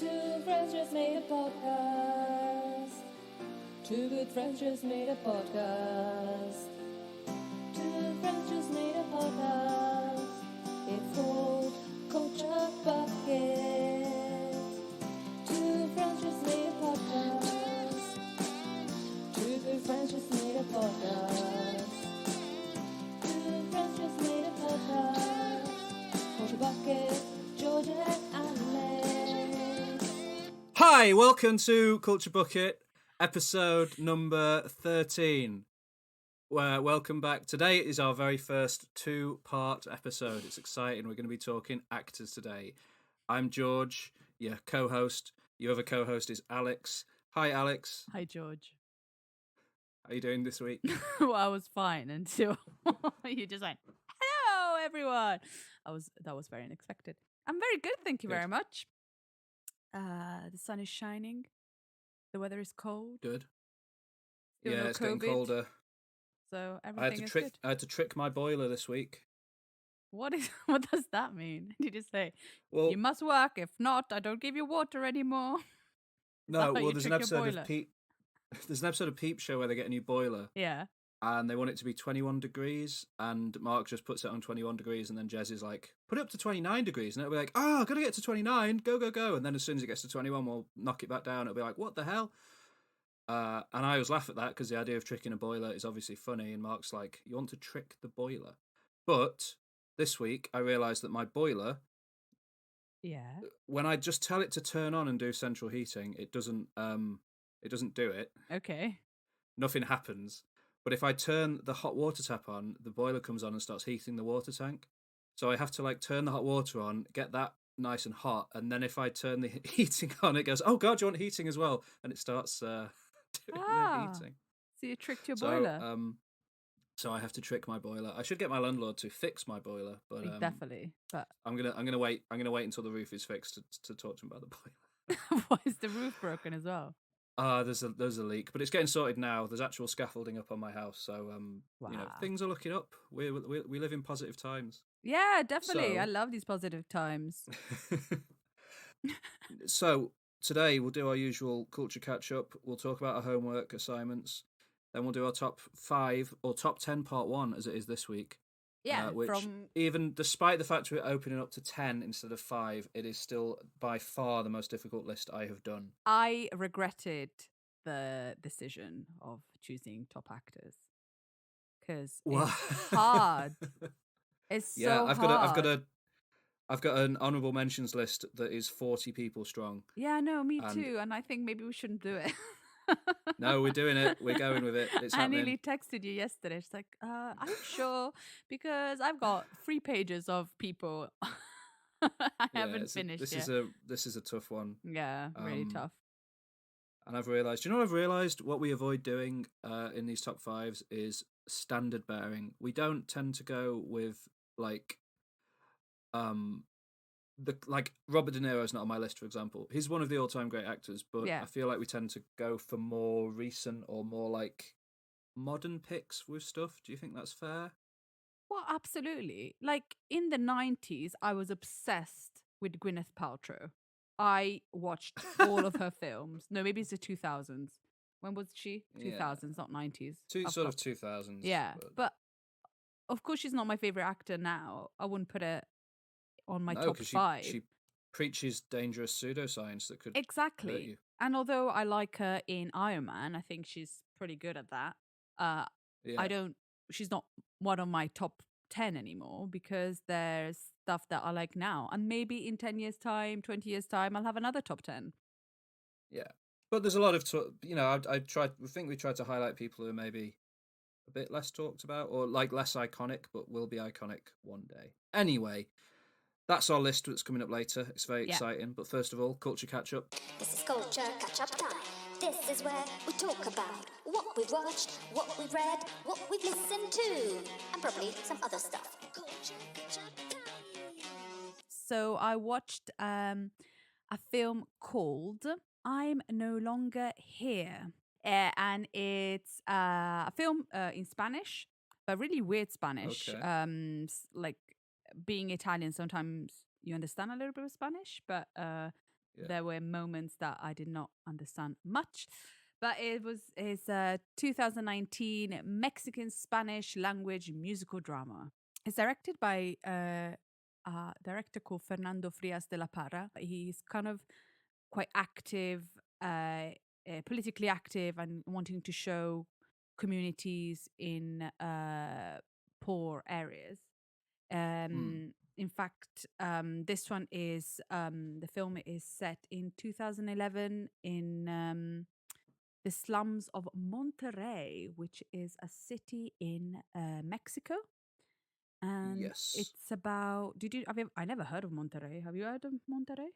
Two friends just made a podcast. Two good friends just made a podcast. Two friends just made a podcast. It's called Culture Bucket. Two friends just made a podcast. Two good friends just made a podcast. Two friends just made a podcast. Culture Bucket, Georgia and Alex. Hi, welcome to Culture Bucket, episode number 13. Welcome back. Today is our very first two-part episode. It's exciting. We're going to be talking actors today. I'm George, your co-host. Your other co-host is Alex. Hi, Alex. Hi, George. How are you doing this week? Well, I was fine until you just went, hello, everyone. That was very unexpected. I'm very good, thank you Good. very much. The sun is shining. The weather is cold. Good. Still Yeah, no it's getting COVID, colder. So I everything is good. had to trick my boiler this week. What does that mean? Did you say Well, you must work? If not, I don't give you water anymore. no. how Well, you there's an trick your episode boiler? of Peep. There's an episode of Peep Show where they get a new boiler. Yeah. And they want it to be 21 degrees, and Mark just puts it on 21 degrees, and then Jez is like, put it up to 29 degrees, and it'll be like, oh, gotta get to 29, go, go, go, and then as soon as it gets to 21, we'll knock it back down, it'll be like, what the hell? And I always laugh at that, because the idea of tricking a boiler is obviously funny, and Mark's like, you want to trick the boiler? But this week, I realised that my boiler, Yeah. when I just tell it to turn on and do central heating, it doesn't do it. Okay. Nothing happens. But if I turn the hot water tap on, the boiler comes on and starts heating the water tank. So I have to turn the hot water on, get that nice and hot, and then if I turn the heating on, it goes, oh God, you want heating as well? And it starts doing the heating. So you tricked your boiler. So I have to trick my boiler. I should get my landlord to fix my boiler, but Definitely. But I'm gonna wait. I'm gonna wait until the roof is fixed to talk to him about the boiler. why is the roof broken as well? There's a leak, but it's getting sorted now. There's actual scaffolding up on my house, so Wow. things are looking up. We live in positive times. Yeah, definitely. I So- love these positive times. So today we'll do our usual culture catch up. We'll talk about our homework assignments. Then we'll do our top 5 or top 10 part 1 as it is this week. Yeah, Which from even despite the fact we're opening up to 10 instead of 5, it is still by far the most difficult list I have done. I regretted the decision of choosing top actors because Wow. it's hard. It's Yeah, so I've hard. got an honourable mentions list that is 40 people strong. Yeah, no, me and- too. And I think maybe we shouldn't do it. No, we're doing it. We're going with it. It's I happening. nearly texted you yesterday. She's like, are you sure? Because I've got 3 pages of people I haven't finished This yet. is a tough one. Yeah, really Um, tough. And I've realised, you know what I've realised? What we avoid doing in these top 5s is standard bearing. We don't tend to go with Robert De Niro's not on my list, for example. He's one of the all-time great actors, but Yeah. I feel like we tend to go for more recent or more modern picks with stuff. Do you think that's fair? Well, absolutely. Like in the 90s, I was obsessed with Gwyneth Paltrow. I watched all of her films. No, maybe it's the 2000s. When was she? Yeah. 2000s, not 90s. Sort of 2000s. Yeah, but of course she's not my favorite actor now. I wouldn't put her on my no, top 'cause 5. She preaches dangerous pseudoscience that could hurt Exactly. you. And although I like her in Iron Man, I think she's pretty good at that. Yeah. She's not one of my top 10 anymore because there's stuff that I like now. And maybe in 10 years' time, 20 years' time, I'll have another top 10. Yeah, but there's a lot of I think we tried to highlight people who are maybe a bit less talked about or less iconic, but will be iconic one day. Anyway, that's our list that's coming up later. It's very exciting. But first of all, culture catch up. This is Culture Catch-Up Time. This is where we talk about what we've watched, what we've read, what we've listened to, and probably some other stuff. Culture Catch-Up Time. So I watched a film called I'm No Longer Here. And it's a film in Spanish, but really weird Spanish. Okay. Like being Italian, sometimes you understand a little bit of Spanish, but Yeah. there were moments that I did not understand much. But it was his 2019 Mexican Spanish language musical drama. It's directed by a director called Fernando Frias de la Parra. He's kind of quite active, politically active, and wanting to show communities in poor areas. In fact, this one is the film is set in 2011 in the slums of Monterrey, which is a city in Mexico. And Yes. it's about. I never heard of Monterrey. Have you heard of Monterrey?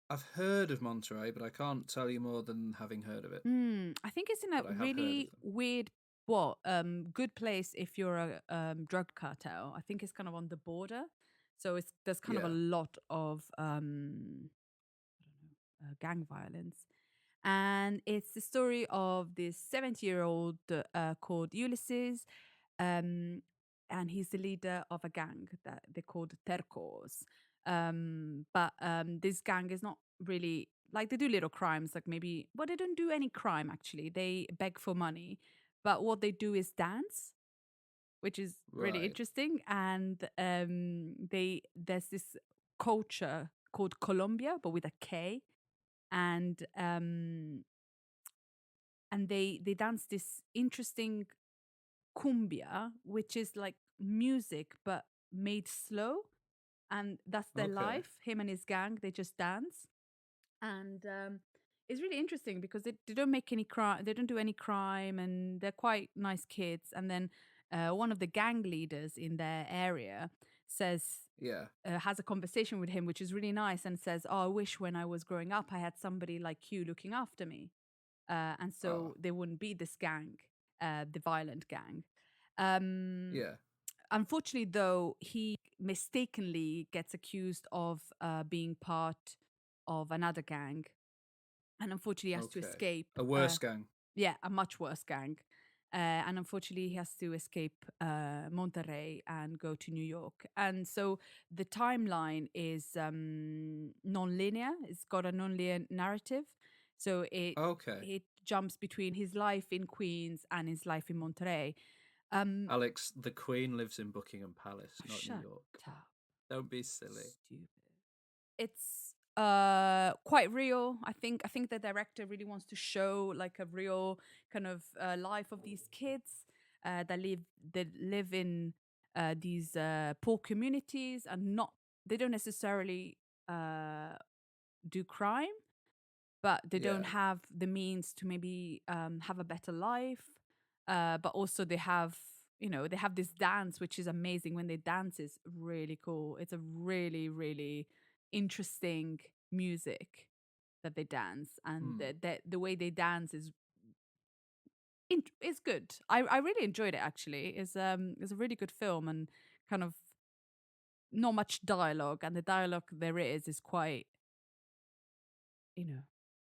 I've heard of Monterey, but I can't tell you more than having heard of it. I think it's in a But I have heard really of them. weird, good place if you're a drug cartel. I think it's kind of on the border, so there's kind of a Yeah. lot of gang violence, and it's the story of this 70-year-old called Ulysses, and he's the leader of a gang that they called Tercos. But this gang is not really like they do little crimes, like maybe, but they don't do any crime actually. They beg for money, but what they do is dance, which is really Right. interesting. And there's this culture called Colombia, but with a K, and they dance this interesting cumbia, which is like music but made slow, and that's their Okay. life. Him and his gang, they just dance, and it's really interesting because they don't make any crime, they don't do any crime, and they're quite nice kids. And then one of the gang leaders in their area says Yeah. has a conversation with him, which is really nice, and says, "Oh, I wish when I was growing up I had somebody like you looking after me." And so Oh. there wouldn't be this gang, the violent gang. Um, Yeah. Unfortunately, though, he mistakenly gets accused of being part of another gang, and unfortunately has to Okay. escape. A worse gang. Yeah, a much worse gang. And unfortunately, he has to escape Monterrey and go to New York. And so the timeline is non-linear. It's got a non-linear narrative. So Okay. it jumps between his life in Queens and his life in Monterrey. Alex, the Queen lives in Buckingham Palace, not New Shut York. up. Don't be silly. Stupid. It's quite real. I think the director really wants to show like a real kind of life of these kids that live in these poor communities, and not they don't necessarily do crime, but they don't Yeah. have the means to maybe have a better life. But also they have, they have this dance, which is amazing. When they dance is really cool. It's a really, really interesting music that they dance, and the way they dance is good. I really enjoyed it actually. It's a really good film, and kind of not much dialogue, and the dialogue there is quite, you know,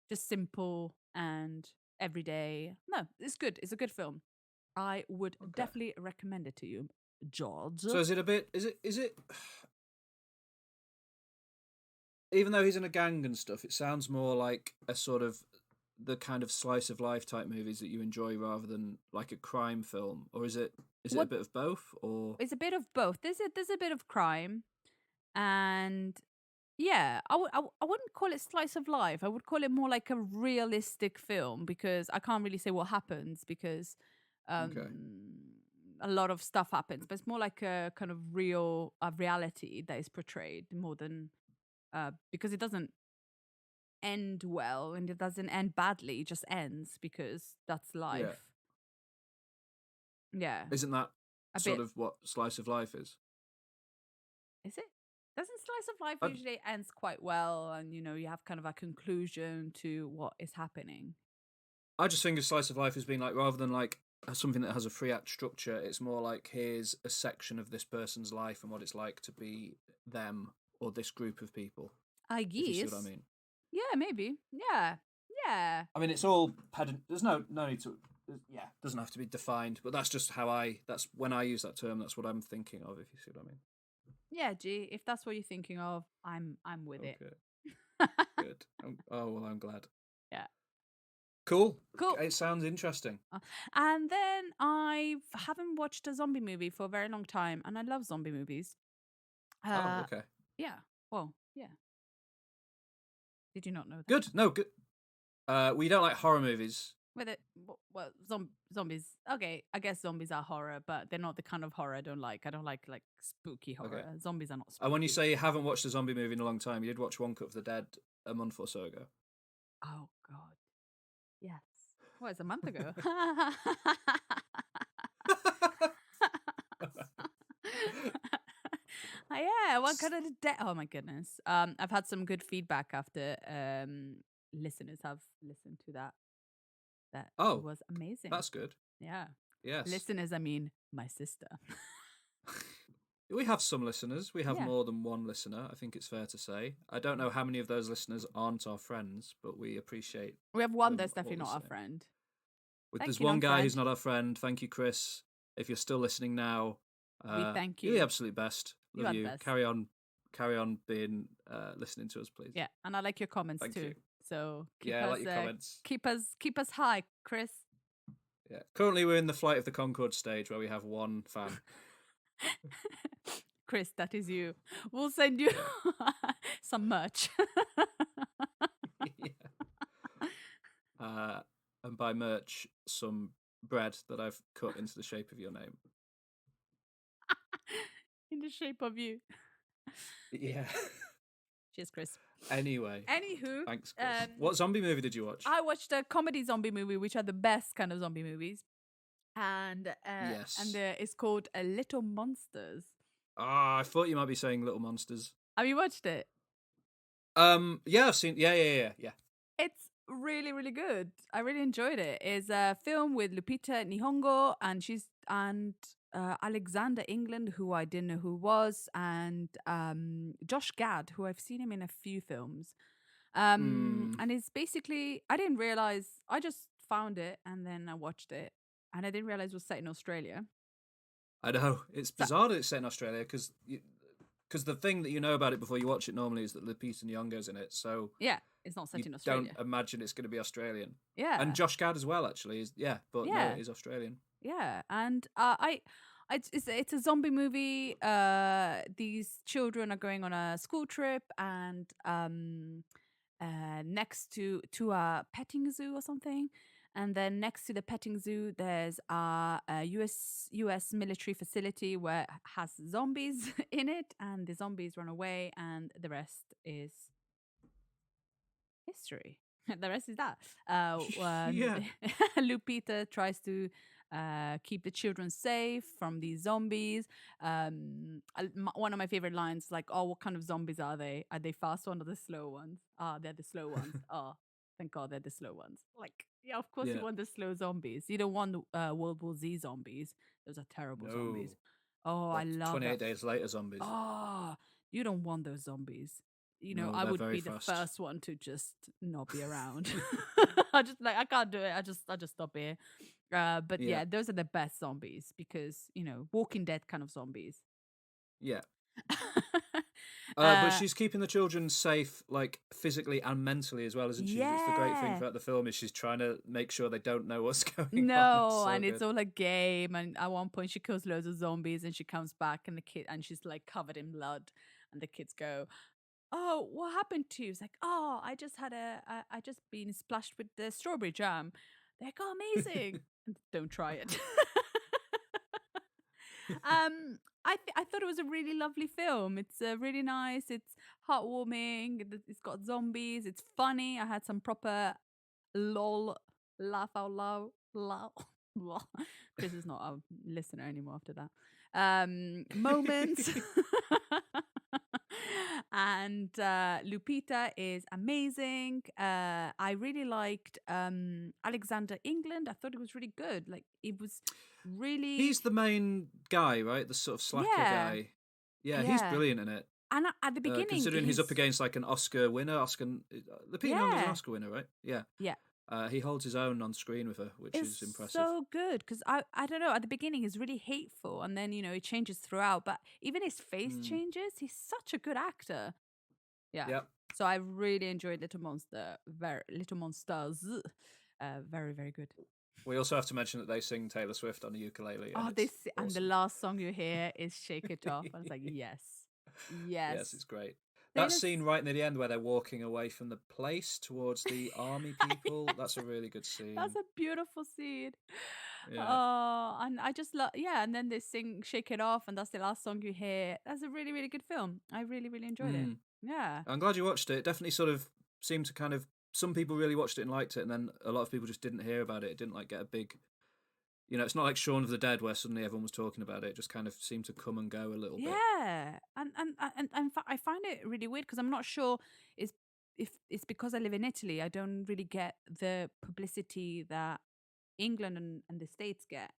just simple and everyday. No, it's good. It's a good film. I would Okay. definitely recommend it to you, George. So is it a bit? Is it? Even though he's in a gang and stuff, it sounds more like a sort of the kind of slice of life type movies that you enjoy rather than like a crime film. Or is it? Is it a What- bit of both? Or It's a bit of both. There's a bit of crime, and yeah, I wouldn't call it slice of life. I would call it more like a realistic film, because I can't really say what happens, because okay. a lot of stuff happens, but it's more like a kind of reality that is portrayed more than because it doesn't end well, and it doesn't end badly. It just ends because that's Yeah. life. Yeah, Isn't that a sort bit. of what slice of life is? Is it? Doesn't slice of life I, usually ends quite well, and you have kind of a conclusion to what is happening? I just think of slice of life as being like, rather than like something that has a three act structure, it's more like here's a section of this person's life and what it's like to be them or this group of people. I If you see guess. what I mean. Yeah, maybe. Yeah. Yeah. I mean, it's all pedant. There's no need to. Yeah, doesn't have to be defined. But that's just how I. That's when I use that term. That's what I'm thinking of. If you see what I mean. Yeah, G. If that's what you're thinking of, I'm with it. Okay. Good. Oh well, I'm glad. Yeah. Cool. Cool. It sounds interesting. And then I haven't watched a zombie movie for a very long time, and I love zombie movies. Oh, okay. Yeah. Well, yeah. Did you not know that? Good. No, good. We don't like horror movies. With it, well, zombies. Okay, I guess zombies are horror, but they're not the kind of horror I don't like. I don't like spooky horror. Okay. Zombies are not spooky. And when you say you haven't watched a zombie movie in a long time, you did watch One Cut of the Dead a month or so ago. Oh God, yes. What, it's a month ago? Yeah, One Cut of the Dead. Oh my goodness. I've had some good feedback after listeners have listened to that. That Oh, it was amazing. That's good. Yeah. Yes. Listeners, I mean my sister. We have some listeners. We have Yeah. more than one listener, I think it's fair to say. I don't know how many of those listeners aren't our friends, but we appreciate. We have one them that's definitely all not our the same. friend. There's you, one guy non-friend. who's not our friend. Thank you, Chris. If you're still listening now, We thank you're you. the absolute best. You Love are the you. best. Carry on being listening to us, please. Yeah, and I like your comments Thank too. you. So I like your comments. Keep us high, Chris. Yeah. Currently, we're in the Flight of the Conchord stage where we have one fan. Chris, that is you. We'll send you some merch. And by merch, some bread that I've cut into the shape of your name. In the shape of you. Yeah. Cheers, Chris. Anyway. Anywho, Thanks, Chris. What zombie movie did you watch? I watched a comedy zombie movie, which are the best kind of zombie movies. And Yes. it's called Little Monsters. I thought you might be saying Little Monsters. Have you watched it? Yeah, I've seen. Yeah. It's really, really good. I really enjoyed it. It's a film with Lupita Nyong'o and Alexander England, who I didn't know who was, and Josh Gad, who I've seen him in a few films. And it's basically, I didn't realize. I just found it and then I watched it, and I didn't realize it was set in Australia. I know it's bizarre that it's set in Australia because the thing that you know about it before you watch it normally is that Lupita Nyong'o's in it. So yeah, it's not set in you Australia. don't imagine it's going to be Australian. Yeah, And Josh Gad as well, actually. No, it is Australian. Yeah, and it's a zombie movie. These children are going on a school trip, and next to a petting zoo or something, and then next to the petting zoo, there's a US military facility where it has zombies in it, and the zombies run away, and the rest is history. The rest is that. Yeah. Lupita tries to keep the children safe from these zombies. One of my favorite lines is like, "Oh, what kind of zombies are they? Are they fast ones or the slow ones? Ah, they're the slow ones. Oh, thank God they're the slow ones." Like, yeah, of course you want the slow zombies. You don't want World War Z zombies. Those are terrible zombies. Oh, I love 28 that. Days Later zombies. Oh, you don't want those zombies. You know, No, I they're would very be fast. the first one to just not be around. I just I can't do it. I just stop here. But yeah, those are the best zombies because, you know, Walking Dead kind of zombies. Yeah. But she's keeping the children safe, like physically and mentally as well, isn't she? It's the great thing about the film is she's trying to make sure they don't know what's going on. No, and it's all a game. And at one point, she kills loads of zombies, and she comes back, and she's like covered in blood, and the kids go, "Oh, what happened to you?" It's like, "Oh, I just been splashed with the strawberry jam." They're like, "Oh, amazing!" Don't try it. I thought it was a really lovely film. It's really nice. It's heartwarming. It's got zombies. It's funny. I had some proper lol, laugh out loud. Chris is not a listener anymore after that. Moments. And Lupita is amazing. I really liked Alexander England. I thought it was really good. Like, it was really... He's the main guy, right? The sort of slacker guy. Yeah, he's brilliant in it. And at the beginning... considering he's up against like an Oscar winner. Lupita Nyong'o's an Oscar winner, right? Yeah. Yeah. He holds his own on screen with her, which is impressive. So good because I don't know, at the beginning he's really hateful, and then, you know, it changes throughout, but even his face changes. He's such a good actor. Yeah. So I really enjoyed Little Monster, Little Monsters. Very, very good. We also have to mention that they sing Taylor Swift on the ukulele. Oh, And this it's and the awesome. last song you hear is "Shake It Off," and it's like, yes, Yes, yes. it's great. That Taylor's- scene right near the end where they're walking away from the place towards the army people, that's a really good scene. That's a beautiful scene. Yeah. Oh, and I just love, yeah. And then they sing "Shake It Off," and that's the last song you hear. That's a really, really good film. I really, really enjoyed it. Yeah. I'm glad you watched it. It definitely sort of seemed to kind of, some people really watched it and liked it, and then a lot of people just didn't hear about it. It didn't like get a big, it's not like Shaun of the Dead where suddenly everyone was talking about it. It just kind of seemed to come and go a little bit. Yeah, and I find it really weird because I'm not sure is if it's because I live in Italy. I don't really get the publicity that England and the States get.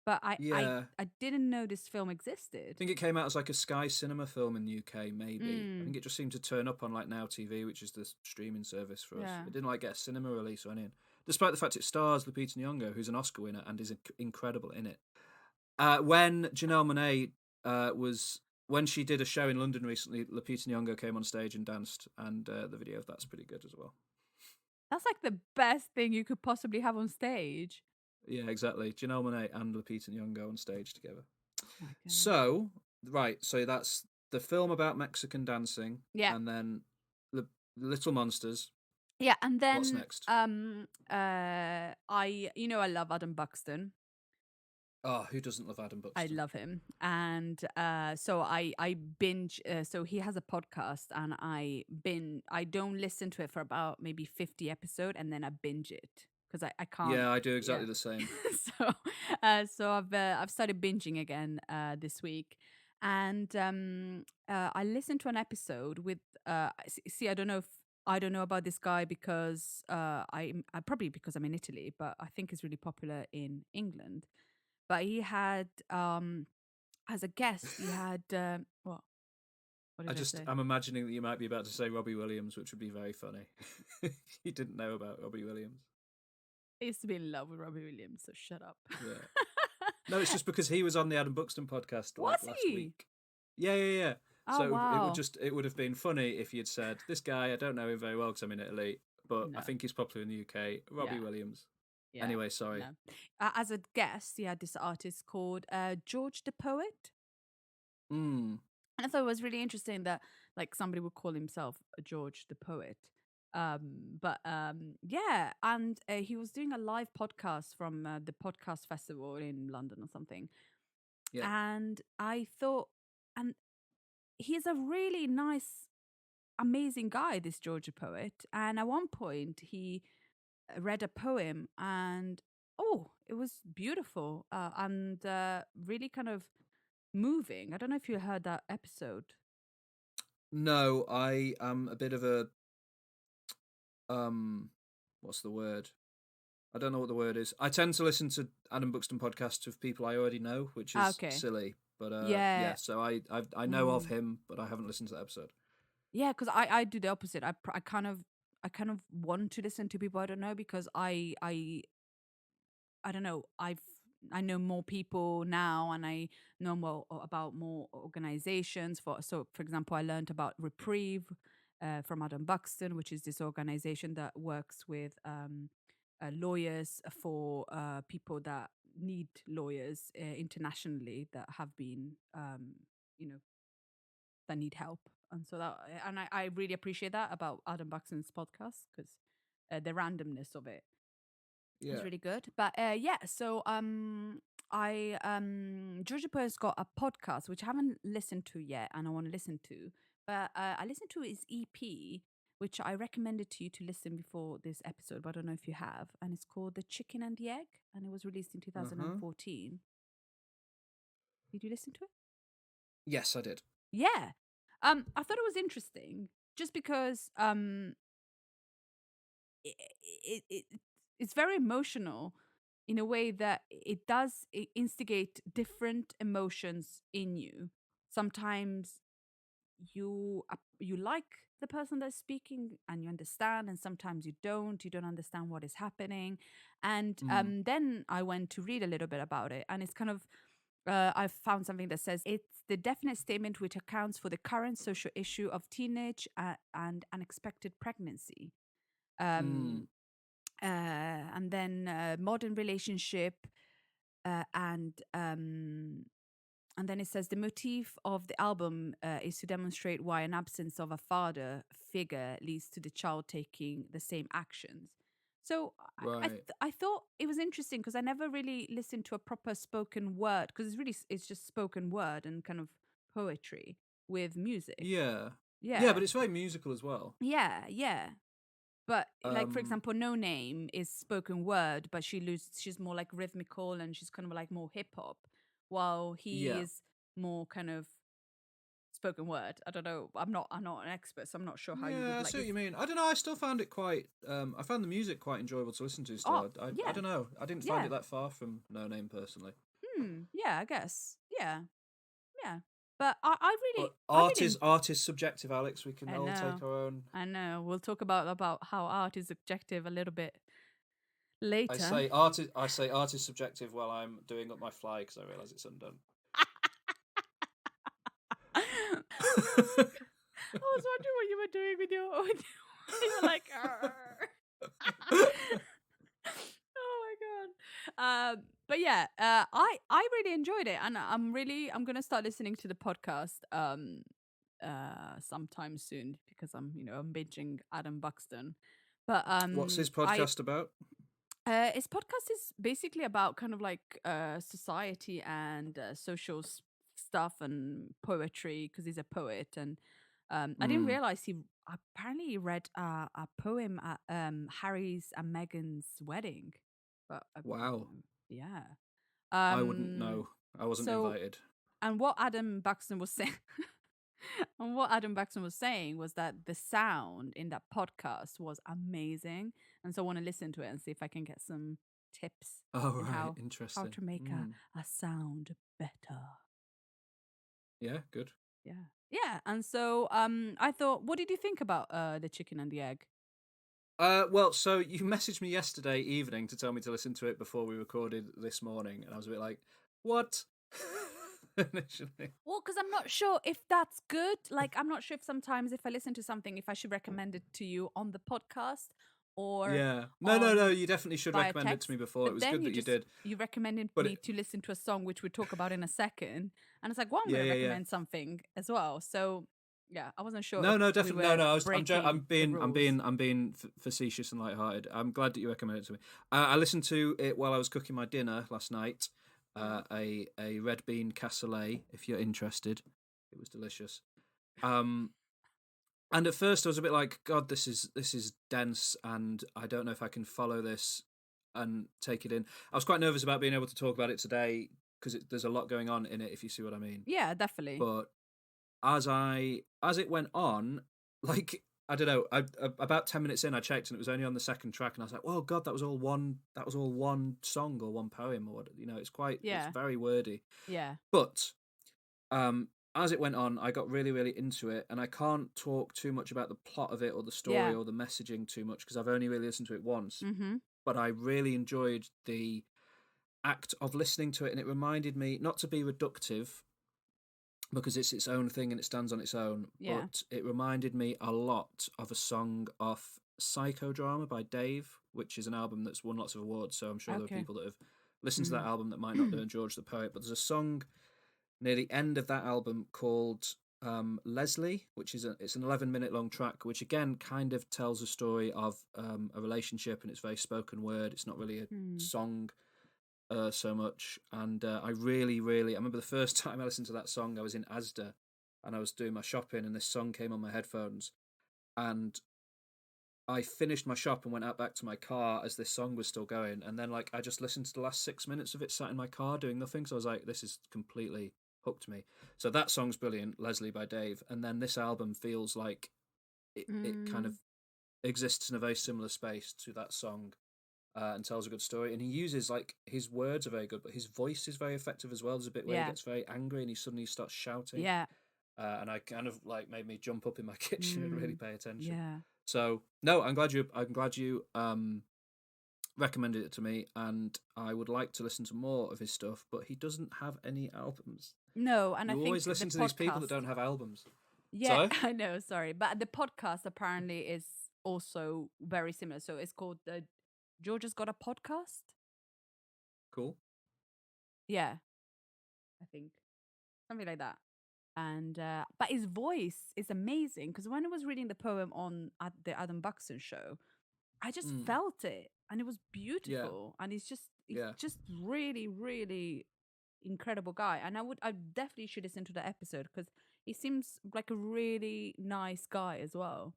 But Yeah. I didn't know this film I existed. think it came out as like a Sky Cinema film in the UK, maybe. I Mm. think it just seemed to turn up on like Now TV, which is the streaming service for us. Yeah. It didn't like get a cinema release or anything, despite the fact it stars Lupita Nyong'o, who's an Oscar winner and is incredible in it. When Janelle Monáe when she did a show in London recently, Lupita Nyong'o came on stage and danced, and the video of that's pretty good as well. That's like the best thing you could possibly have on stage. Yeah, exactly. Janelle Monáe and Lupita Nyong'o on stage together. Oh my goodness. So, right, so that's the film about Mexican dancing. Yeah. And then Little Monsters. Yeah, and then What's next? I love Adam Buxton. Oh, who doesn't love Adam Buxton? I love him, and so I binge. So he has a podcast, and I don't listen to it for about maybe 50 episodes, and then I binge it because I can't. Yeah, I do exactly the same. So I've started binging again this week, and I listened to an episode with see I don't know about this guy because I probably because I'm in Italy, but I think he's really popular in England. But he had as a guest he had what did I say? I'm imagining that you might be about to say Robbie Williams, which would be very funny. You didn't know about Robbie Williams. I used to be in love with Robbie Williams, so shut up. Yeah. No, it's just because he was on the Adam Buxton podcast last week. Yeah. Oh, So wow. it would have been funny if you'd said, this guy, I don't know him very well because I'm in Italy, but No. I think he's popular in the UK. Robbie Yeah. Williams. Yeah, Anyway, sorry. no. As a guest, he had this artist called George the Poet. Mm. And I thought it was really interesting that like somebody would call himself George the Poet. Yeah, and he was doing a live podcast from the podcast festival in London or something. Yeah. And I thought, and he's a really nice, amazing guy, this George the Poet. And at one point, he read a poem, and it was beautiful and really kind of moving. I don't know if you heard that episode. No, I am a bit of a what's the word? I don't know what the word is. I tend to listen to Adam Buxton podcasts of people I already know, which is silly. But yeah, so I know of him, but I haven't listened to that episode. Yeah, because I do the opposite. I kind of want to listen to people I don't know because I don't know. I know more people now, and I know more about more organizations. For example, I learned about Reprieve from Adam Buxton, which is this organization that works with lawyers for people that need lawyers internationally that have been, that need help. And so I really appreciate that about Adam Buxton's podcast because the randomness of it. Yeah. It's really good. But so Georgia Poe's got a podcast which I haven't listened to yet and I want to listen to. But I listened to his EP, which I recommended to you to listen before this episode, but I don't know if you have. And it's called The Chicken and the Egg, and it was released in 2014. Did you listen to it? Yes, I did. Yeah. I thought it was interesting just because it's very emotional in a way that it does instigate different emotions in you. Sometimes you like the person that's speaking and you understand, and sometimes you don't understand what is happening. And then I went to read a little bit about it, and it's kind of I've found something that says it's the definite statement which accounts for the current social issue of teenage and unexpected pregnancy. Um, and then modern relationship, and then it says the motif of the album is to demonstrate why an absence of a father figure leads to the child taking the same actions. So Right. I thought it was interesting because I never really listened to a proper spoken word, because it's just spoken word and kind of poetry with music. Yeah. Yeah, Yeah, but it's very musical as well. yeah. But like, for Um, example, No Name is spoken word, but she's more like rhythmical and she's kind of like more hip hop, while he yeah. is more kind of spoken word. I don't know. I'm not an expert, so I'm not sure how you Yeah, would I like. see what you mean. I don't know. I still found it quite. I found the music quite enjoyable to listen to. Oh, Still, I yeah, don't know. I didn't find yeah. it that far from No Name personally. Yeah, I guess. Yeah. But I But really, art is subjective, Alex. We can I all take know, our own. I know. We'll talk about how art is objective a little bit later. I say art is subjective while I'm doing up my fly because I realise it's undone. I was wondering what you were doing with your. You were like, oh my god. But yeah, I really enjoyed it, and I'm gonna start listening to the podcast sometime soon, because I'm binging Adam Buxton. But What's his I podcast about? his podcast is basically about kind of like society and social stuff and poetry, because he's a poet. And I didn't Mm, realize he apparently read a poem at Harry's and Meghan's wedding. But wow. yeah. I wouldn't Um. know. I wasn't So, invited. and what Adam Buxton was saying. And what Adam Buxton was saying was that the sound in that podcast was amazing, and so I want to listen to it and see if I can get some tips Oh in right, how interesting. to make a sound better. Yeah, good. Yeah. And so I thought, what did you think about the chicken and the egg? Well, so you messaged me yesterday evening to tell me to listen to it before we recorded this morning, and I was a bit like, "What?" Initially. Well, because I'm not sure if that's good. Like, I'm not sure if sometimes if I listen to something, if I should recommend it to you on the podcast or Yeah. No. on You definitely should via recommend it to text. me before. It But was then good that you did. you recommended But me to listen to a song which we'll talk about in a second, and it's like, well, I'm going to yeah. recommend something as well. So yeah, I wasn't sure if No, we definitely were no. I'm breaking the rules. being facetious and lighthearted. I'm glad that you recommended it to me. I listened to it while I was cooking my dinner last night. A red bean cassoulet. If you're interested, it was delicious. And at first I was a bit like, God, this is dense, and I don't know if I can follow this and take it in. I was quite nervous about being able to talk about it today because there's a lot going on in it, if you see what I mean. Yeah, definitely. But as it went on, like I don't know, about 10 minutes in, I checked and it was only on the second track, and I was like, "Oh God, that was all one song or one poem or what?" It's very wordy. Yeah. But as it went on, I got really, really into it, and I can't talk too much about the plot of it or the story or the messaging too much because I've only really listened to it once. Mm-hmm. But I really enjoyed the act of listening to it, and it reminded me, not to be reductive because it's its own thing and it stands on its own, but it reminded me a lot of a song off Psychodrama by Dave, which is an album that's won lots of awards, so I'm sure there are people that have listened to that album that might not know George the Poet. But there's a song near the end of that album called Leslie, which is it's an 11-minute long track, which again kind of tells a story of a relationship, and it's very spoken word. It's not really a song so much. And I really, really, I remember the first time I listened to that song, I was in Asda and I was doing my shopping, and this song came on my headphones, and I finished my shop and went out back to my car as this song was still going, and then like I just listened to the last 6 minutes of it sat in my car doing nothing. So I was like, this is completely hooked me. So that song's brilliant, Leslie by Dave, and then this album feels like it kind of exists in a very similar space to that song, and tells a good story. And he uses, like, his words are very good, but his voice is very effective as well. There's a bit where he gets very angry and he suddenly starts shouting. Yeah. And I kind of like made me jump up in my kitchen and really pay attention. Yeah. So no, I'm glad you recommended it to me, and I would like to listen to more of his stuff, but he doesn't have any albums. No, and I You think always listen the to these people that podcast- don't have albums. Yeah, Sorry? I know. Sorry, but the podcast apparently is also very similar. So it's called Georgia's Got a Podcast. Cool. Yeah, I think something like that. And but his voice is amazing because when I was reading the poem on at the Adam Buxton show, I just felt it, and it was beautiful. And he's Yeah. just really, really incredible guy. And I definitely should listen to the episode because he seems like a really nice guy as well.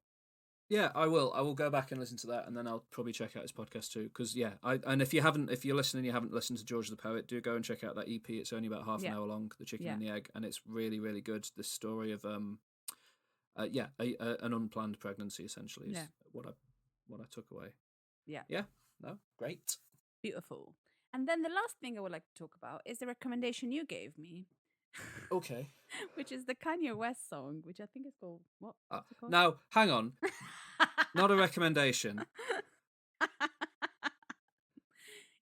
Yeah, I will. I will go back and listen to that, and then I'll probably check out his podcast too. Because and if you're listening, you haven't listened to George the Poet, do go and check out that EP. It's only about half an hour long, The Chicken and the Egg, and it's really, really good. The story of an unplanned pregnancy essentially is what I took away. Yeah. Yeah. No, great. Beautiful. And then the last thing I would like to talk about is the recommendation you gave me. Okay. Which is the Kanye West song, which I think is called what? What's it called? Now, hang on. Not a recommendation.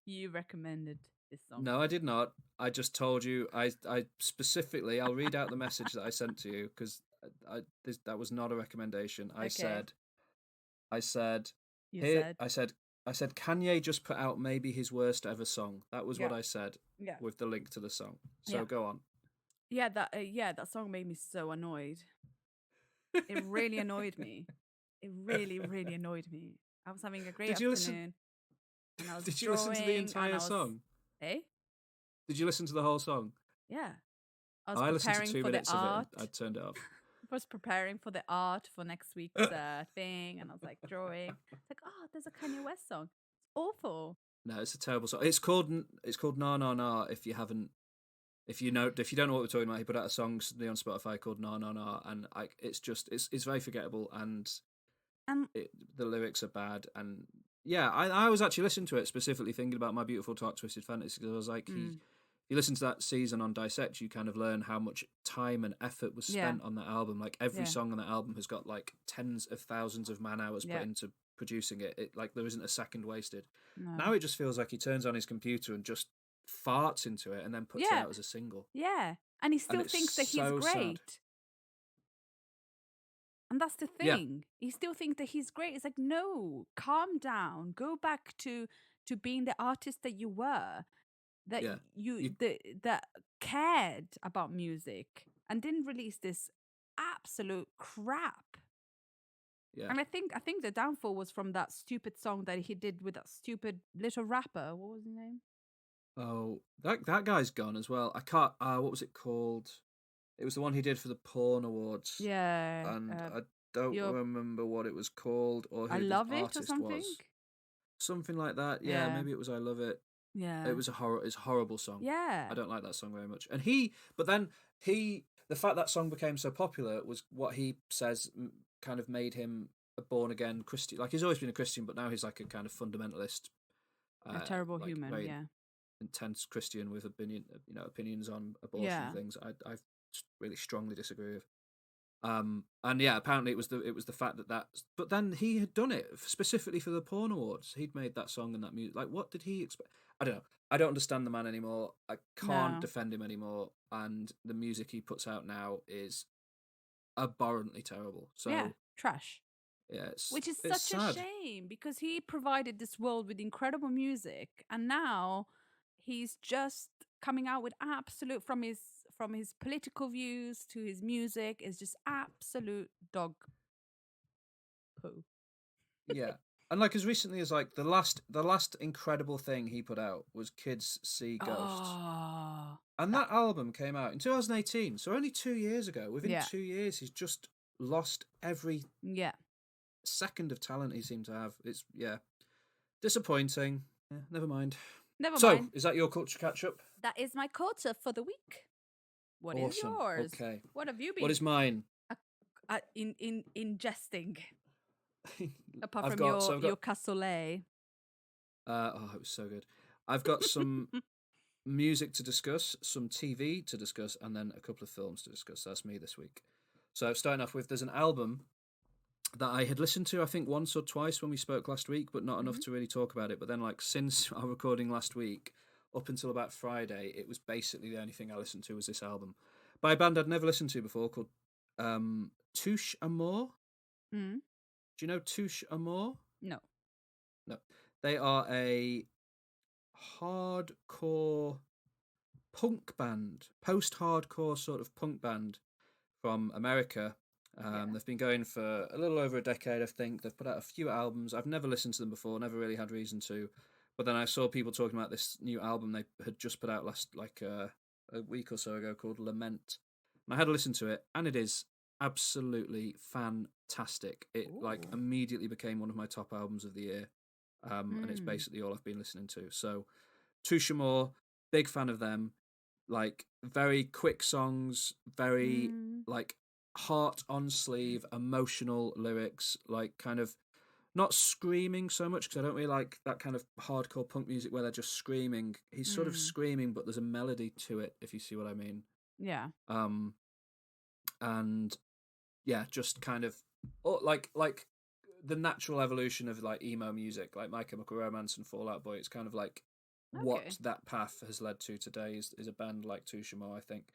You recommended this song. No, I did not. I just told you. I specifically. I'll read out the message that I sent to you because that was not a recommendation. I said. You Here, said. I said Kanye just put out maybe his worst ever song. That was what I said. Yeah. With the link to the song. So go on. Yeah, that song made me so annoyed. It really annoyed me. It really, really annoyed me. I was having a great afternoon. And I was Did you listen to the entire song? Eh? Did you listen to the whole song? Yeah. I listened to 2 for minutes the of art. it and I turned it off. I was preparing for the art for next week's thing, and I was like drawing. It's like, oh, there's a Kanye West song. It's awful. No, it's a terrible song. It's called Na Na Na. If you don't know what we're talking about, he put out a song on Spotify called Na Na Na, and it's very forgettable, and the lyrics are bad, and yeah, I was actually listening to it specifically thinking about My Beautiful Dark Twisted Fantasy because I was like, you listen to that season on Dissect, you kind of learn how much time and effort was spent on that album. Like every song on that album has got like tens of thousands of man hours put into producing it. It like there isn't a second wasted. No. Now it just feels like he turns on his computer and just farts into it and then puts it out as a single. Yeah, and he still thinks that he's great. Sad. And that's the thing. He still thinks that he's great. It's like, no, calm down. Go back to being the artist that you were. That that cared about music and didn't release this absolute crap. Yeah. And I think the downfall was from that stupid song that he did with that stupid little rapper. What was his name? Oh, that guy's gone as well. I can't. What was it called? It was the one he did for the Porn Awards. Yeah. And I don't remember what it was called or who I the Love It artist or something. was. Something like that. Yeah, maybe it was I Love It. Yeah. It was it's a horrible song. Yeah. I don't like that song very much. And the fact that song became so popular was what he says kind of made him a born again Christian. Like he's always been a Christian, but now he's like a kind of fundamentalist. A terrible human, intense Christian with opinions on abortion and things. I really strongly disagree with. And yeah, apparently it was the fact that but then he had done it specifically for the Porn Awards. He'd made that song and that music. Like, what did he expect? I don't know. I don't understand the man anymore. I can't defend him anymore. And the music he puts out now is abhorrently terrible. So trash. Yeah, which is it's such sad. a shame because he provided this world with incredible music, and now he's just coming out with absolute from his political views to his music is just absolute dog poo. Yeah. And like as recently as like the last incredible thing he put out was Kids See Ghosts. Oh, and that album came out in 2018, so only 2 years ago. Within 2 years he's just lost every second of talent he seemed to have. It's disappointing. Yeah, never mind. So, is that your culture catch up? That is my culture for the week. What is yours? Okay. What have you been? What is mine? Ingesting. Apart from your cassoulet. It was so good. I've got some music to discuss, some TV to discuss, and then a couple of films to discuss. That's me this week. So starting off with, there's an album that I had listened to, I think, once or twice when we spoke last week, but not enough Mm-hmm. to really talk about it. But then, like, since our recording last week, up until about Friday, it was basically the only thing I listened to was this album by a band I'd never listened to before called Touche Amore. Mm. Do you know Touche Amore? No. No. They are a hardcore punk band, post-hardcore sort of punk band from America. Yeah. They've been going for a little over a decade, I think. They've put out a few albums. I've never listened to them before, never really had reason to. But then I saw people talking about this new album they had just put out a week or so ago called Lament. And I had to listen to it, and it is absolutely fantastic. It like Ooh. immediately became one of my top albums of the year. And it's Mm. basically all I've been listening to. So Touche Amore, big fan of them. Like very quick songs, very Mm. like heart on sleeve, emotional lyrics, like kind of not screaming so much because I don't really like that kind of hardcore punk music where they're just screaming. He's sort of Mm. screaming, but there's a melody to it, if you see what I mean. Yeah. And yeah, just kind of like the natural evolution of like emo music, like My Chemical Romance and Fall Out Boy. It's kind of like what Okay. that path has led to today is a band like Touche Amore, I think.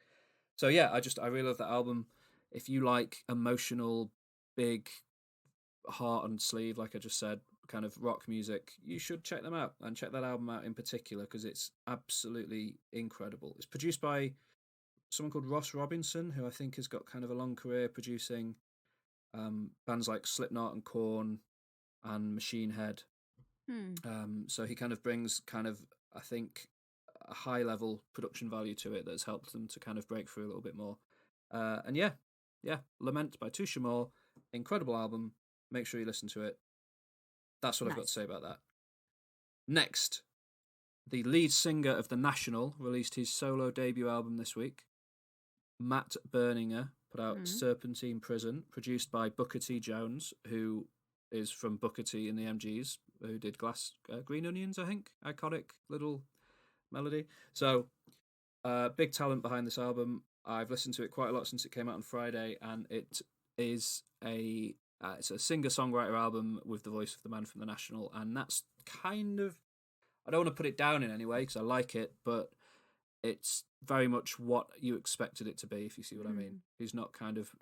So yeah, I really love that album. If you like emotional, big, heart on sleeve, like I just said, kind of rock music, you should check them out and check that album out in particular because it's absolutely incredible. It's produced by someone called Ross Robinson, who I think has got kind of a long career producing bands like Slipknot and Korn and Machine Head. Hmm. So he kind of brings kind of, I think, a high level production value to it that's helped them to kind of break through a little bit more. And yeah, Lament by Touche Amore, incredible album. Make sure you listen to it. That's what I've got to Nice. say about that. Next, the lead singer of The National released his solo debut album this week. Matt Berninger put out Mm. Serpentine Prison, produced by Booker T. Jones, who is from Booker T and the MGs, who did Green Onions, I think. Iconic little melody. So, big talent behind this album. I've listened to it quite a lot since it came out on Friday, and it is it's a singer-songwriter album with the voice of the man from The National, and that's kind of, I don't want to put it down in any way because I like it, but it's very much what you expected it to be, if you see what I mean. He's not kind of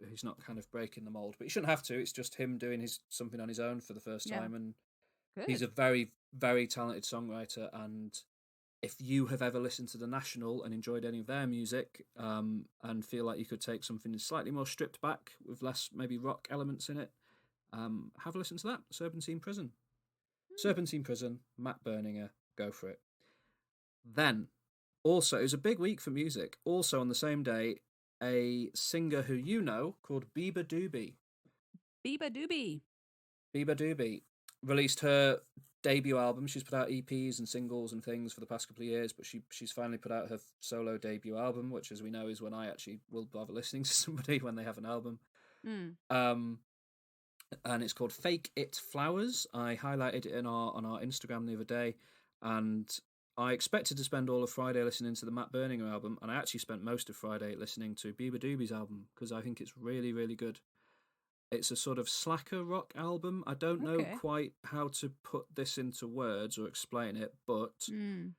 breaking the mold, but he shouldn't have to. It's just him doing something on his own for the first Yeah. time, and Good. he's a very, very talented songwriter. And if you have ever listened to The National and enjoyed any of their music, and feel like you could take something slightly more stripped back with less maybe rock elements in it, have a listen to that. Serpentine Prison. Serpentine Prison, Matt Berninger, go for it. Then, also, it was a big week for music. Also, on the same day, a singer who you know called beabadoobee beabadoobee. released her debut album. She's put out EPs and singles and things for the past couple of years, but she's finally put out her solo debut album, which, as we know, is when I actually will bother listening to somebody when they have an album. Mm. And it's called Fake It Flowers. I highlighted it on our Instagram the other day, and I expected to spend all of Friday listening to the Matt Berninger album, and I actually spent most of Friday listening to beabadoobee's album because I think it's really, really good. It's a sort of slacker rock album. I don't know Okay. quite how to put this into words or explain it, but Mm.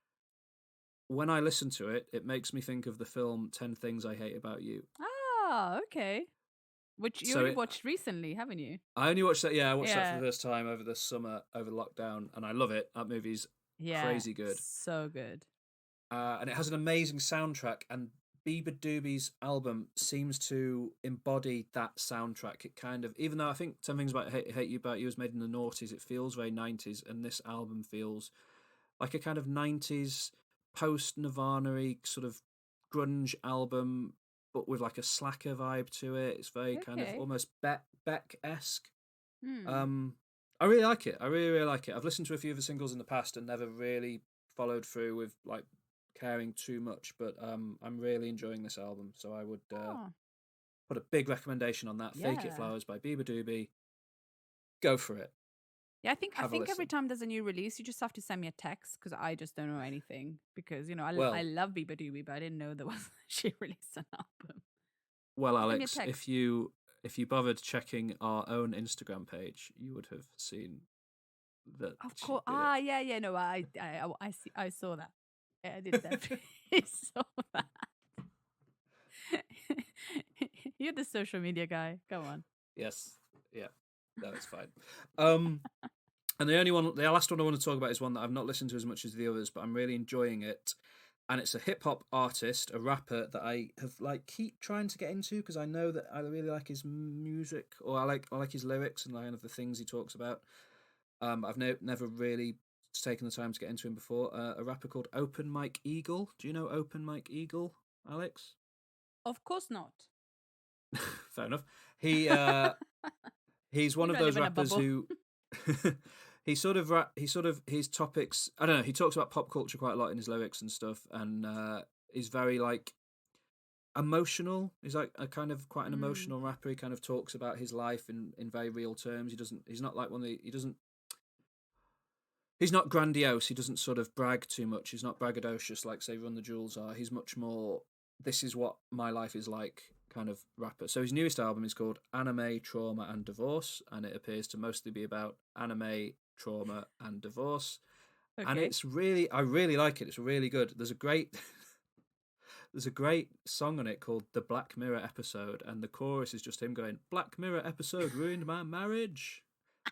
when I listen to it, it makes me think of the film 10 Things I Hate About You. Ah, okay. Which you So only it- watched recently, haven't you? I only watched that. Yeah, I watched that for Yeah. the first time over the summer, over lockdown, and I love it. That movie's Yeah. crazy good. So good. And it has an amazing soundtrack. And beabadoobee's album seems to embody that soundtrack. It kind of, even though I think 10 Things About Hate You About You was made in the noughties, it feels very 90s, and this album feels like a kind of 90s post Nirvana-y sort of grunge album, but with like a slacker vibe to it. It's very kind of Okay. almost Beck-esque. Mm. I really like it. I really, really like it. I've listened to a few of the singles in the past and never really followed through with like caring too much, but I'm really enjoying this album. So I would Oh, put a big recommendation on that. Fake It yeah. Flowers by beabadoobee. Go for it. Yeah, I think Have a every listen. time there's a new release, you just have to send me a text because I just don't know anything. Because I Well- love beabadoobee, but I didn't know there was she released an album. Well, Send me a Alex, text. if you if you bothered checking our own Instagram page, you would have seen that. Of she course. did Ah, it. yeah. No, I see. I saw that. Yeah, I did definitely saw that. You're the social media guy. Come on. Yes. Yeah. No, it's fine. And the last one I want to talk about is one that I've not listened to as much as the others, but I'm really enjoying it. And it's a hip hop artist, a rapper that I have keep trying to get into because I know that I really like his music, or I like his lyrics and the things he talks about. I've never really taken the time to get into him before. A rapper called Open Mike Eagle. Do you know Open Mike Eagle, Alex? Of course not. Fair enough. He's one You of don't those live in a rappers bubble. who his topics. I don't know. He talks about pop culture quite a lot in his lyrics and stuff, and he's very emotional. He's like a kind of quite an emotional rapper. He kind of talks about his life in very real terms. He's not like one of the. He's not grandiose. He doesn't sort of brag too much. He's not braggadocious like, say, Run the Jewels are. He's much more, this is what my life is like kind of rapper. So his newest album is called Anime, Trauma and Divorce, and it appears to mostly be about anime, trauma and divorce. Okay. And I really like it. It's really good. There's a great song on it called The Black Mirror Episode, and the chorus is just him going, Black Mirror episode ruined my marriage.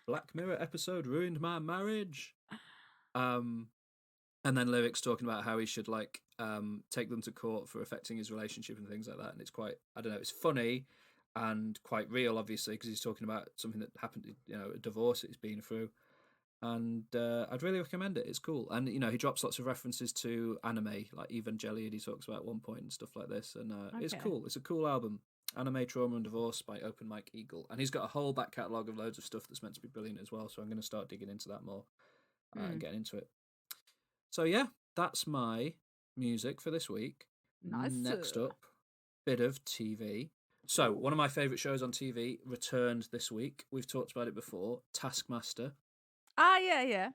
Black Mirror episode ruined my marriage. And then lyrics talking about how he should take them to court for affecting his relationship and things like that. And it's quite, I don't know, it's funny and quite real, obviously, because he's talking about something that happened, a divorce that he's been through. And I'd really recommend it. It's cool. And, he drops lots of references to anime, like Evangelion he talks about at one point and stuff like this. And it's Okay. cool. It's a cool album. Anime, Trauma and Divorce by Open Mike Eagle. And he's got a whole back catalogue of loads of stuff that's meant to be brilliant as well. So I'm going to start digging into that more and getting into it. So yeah, that's my music for this week. Nice. Next up, bit of TV. So one of my favourite shows on TV returned this week. We've talked about it before. Taskmaster. Ah, yeah.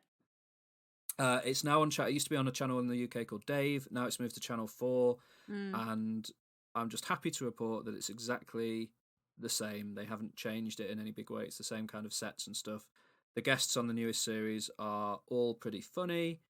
It's now on chat. It used to be on a channel in the UK called Dave. Now it's moved to Channel 4, and I'm just happy to report that it's exactly the same. They haven't changed it in any big way. It's the same kind of sets and stuff. The guests on the newest series are all pretty funny.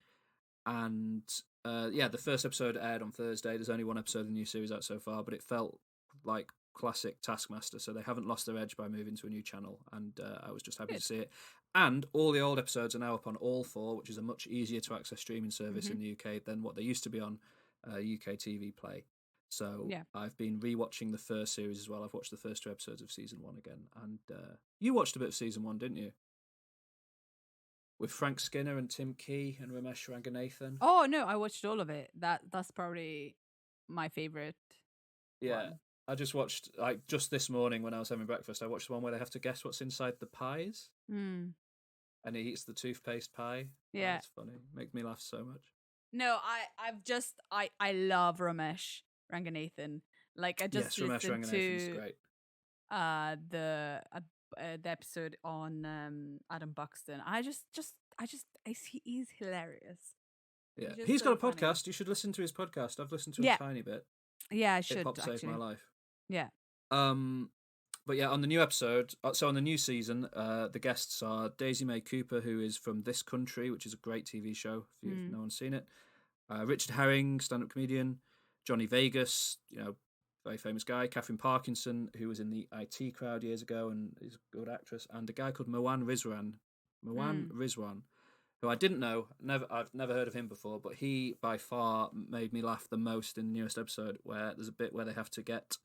And the first episode aired on Thursday. There's only one episode of the new series out so far, but it felt like classic Taskmaster, so they haven't lost their edge by moving to a new channel, and I was just happy to see it. And all the old episodes are now up on All 4, which is a much easier to access streaming service in the UK than what they used to be on UK TV Play. So I've been rewatching the first series as well. I've watched the first 2 episodes of season 1 again, and you watched a bit of season 1, didn't you? With Frank Skinner and Tim Key and Ramesh Ranganathan. Oh no, I watched all of it. That's probably my favorite. Yeah, one. I just watched just this morning when I was having breakfast. I watched the one where they have to guess what's inside the pies, and he eats the toothpaste pie. Yeah, it's funny. Makes me laugh so much. No, I love Ramesh Ranganathan. Like I just Ramesh listened Ranganathan's to great. The episode on Adam Buxton. He's hilarious. Yeah, He's he's so got a funny. podcast. You should listen to his podcast. I've listened to a tiny bit. Yeah, I should Hip Hop actually. saved my life. Yeah. But yeah, on the new episode, so on the new season, the guests are Daisy May Cooper, who is from This Country, which is a great TV show if no one's seen it. Richard Herring, stand-up comedian. Johnny Vegas, very famous guy. Catherine Parkinson, who was in the IT Crowd years ago and is a good actress. And a guy called Moan Rizwan, who I didn't know. I've never heard of him before, but he by far made me laugh the most in the newest episode, where there's a bit where they have to get.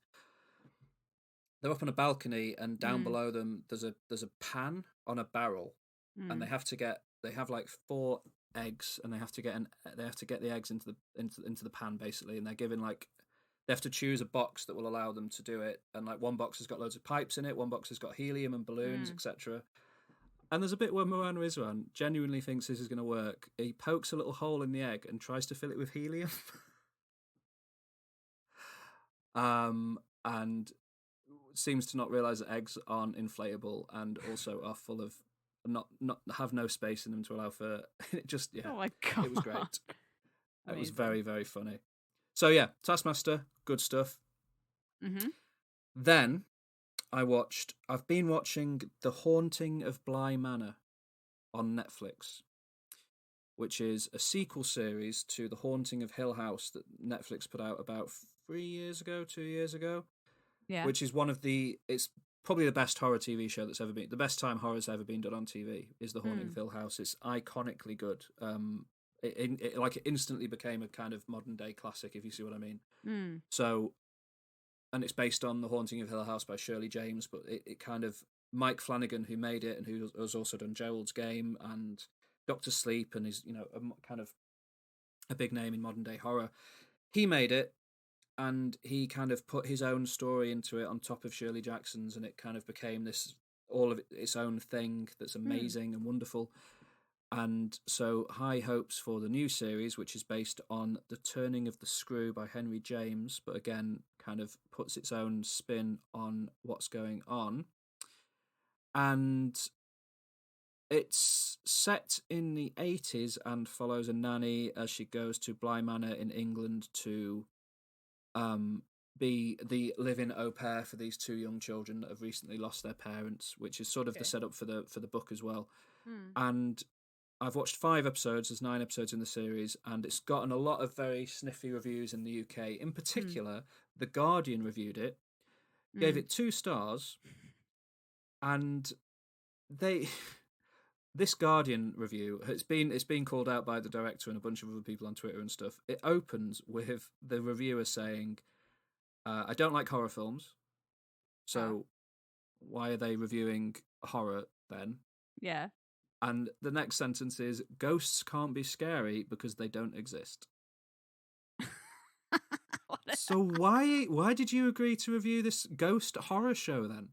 They're up on a balcony, and down below them there's a pan on a barrel, and they have like 4 eggs, and they have to get the eggs into the pan basically, and they're given they have to choose a box that will allow them to do it, and one box has got loads of pipes in it, one box has got helium and balloons, etc. And there's a bit where Moan Rizwan genuinely thinks this is going to work. He pokes a little hole in the egg and tries to fill it with helium. And seems to not realise that eggs aren't inflatable and also are full of not have no space in them to allow for it. Just Oh my god, it was great. It was Amazing. very, very funny. So yeah, Taskmaster, good stuff. Mm-hmm. Then I've been watching The Haunting of Bly Manor on Netflix, which is a sequel series to The Haunting of Hill House that Netflix put out about 2 years ago, Yeah. which is it's probably the best horror TV show that's ever been. The best time horror's ever been done on TV is The Haunting of Hill House. It's iconically good. It instantly became a kind of modern day classic, if you see what I mean. So, and it's based on The Haunting of Hill House by Shirley James, but it kind of, Mike Flanagan, who made it and who has also done Gerald's Game and Doctor Sleep and is, kind of a big name in modern day horror. He made it, and he kind of put his own story into it on top of Shirley Jackson's, and it kind of became this all of its own thing that's amazing and wonderful. And so high hopes for the new series, which is based on The Turning of the Screw by Henry James, but again kind of puts its own spin on what's going on. And it's set in the 80s and follows a nanny as she goes to Bly Manor in England to be the live-in au pair for these two young children that have recently lost their parents, which is sort of the setup for the book as well. And I've watched 5 episodes. There's 9 episodes in the series, and it's gotten a lot of very sniffy reviews in the UK. In particular, The Guardian reviewed it, gave it 2 stars, and this Guardian review it's been called out by the director and a bunch of other people on Twitter and stuff. It opens with the reviewer saying, "I don't like horror films, so why are they reviewing horror then?" Yeah. And the next sentence is, "Ghosts can't be scary because they don't exist." So why did you agree to review this ghost horror show then?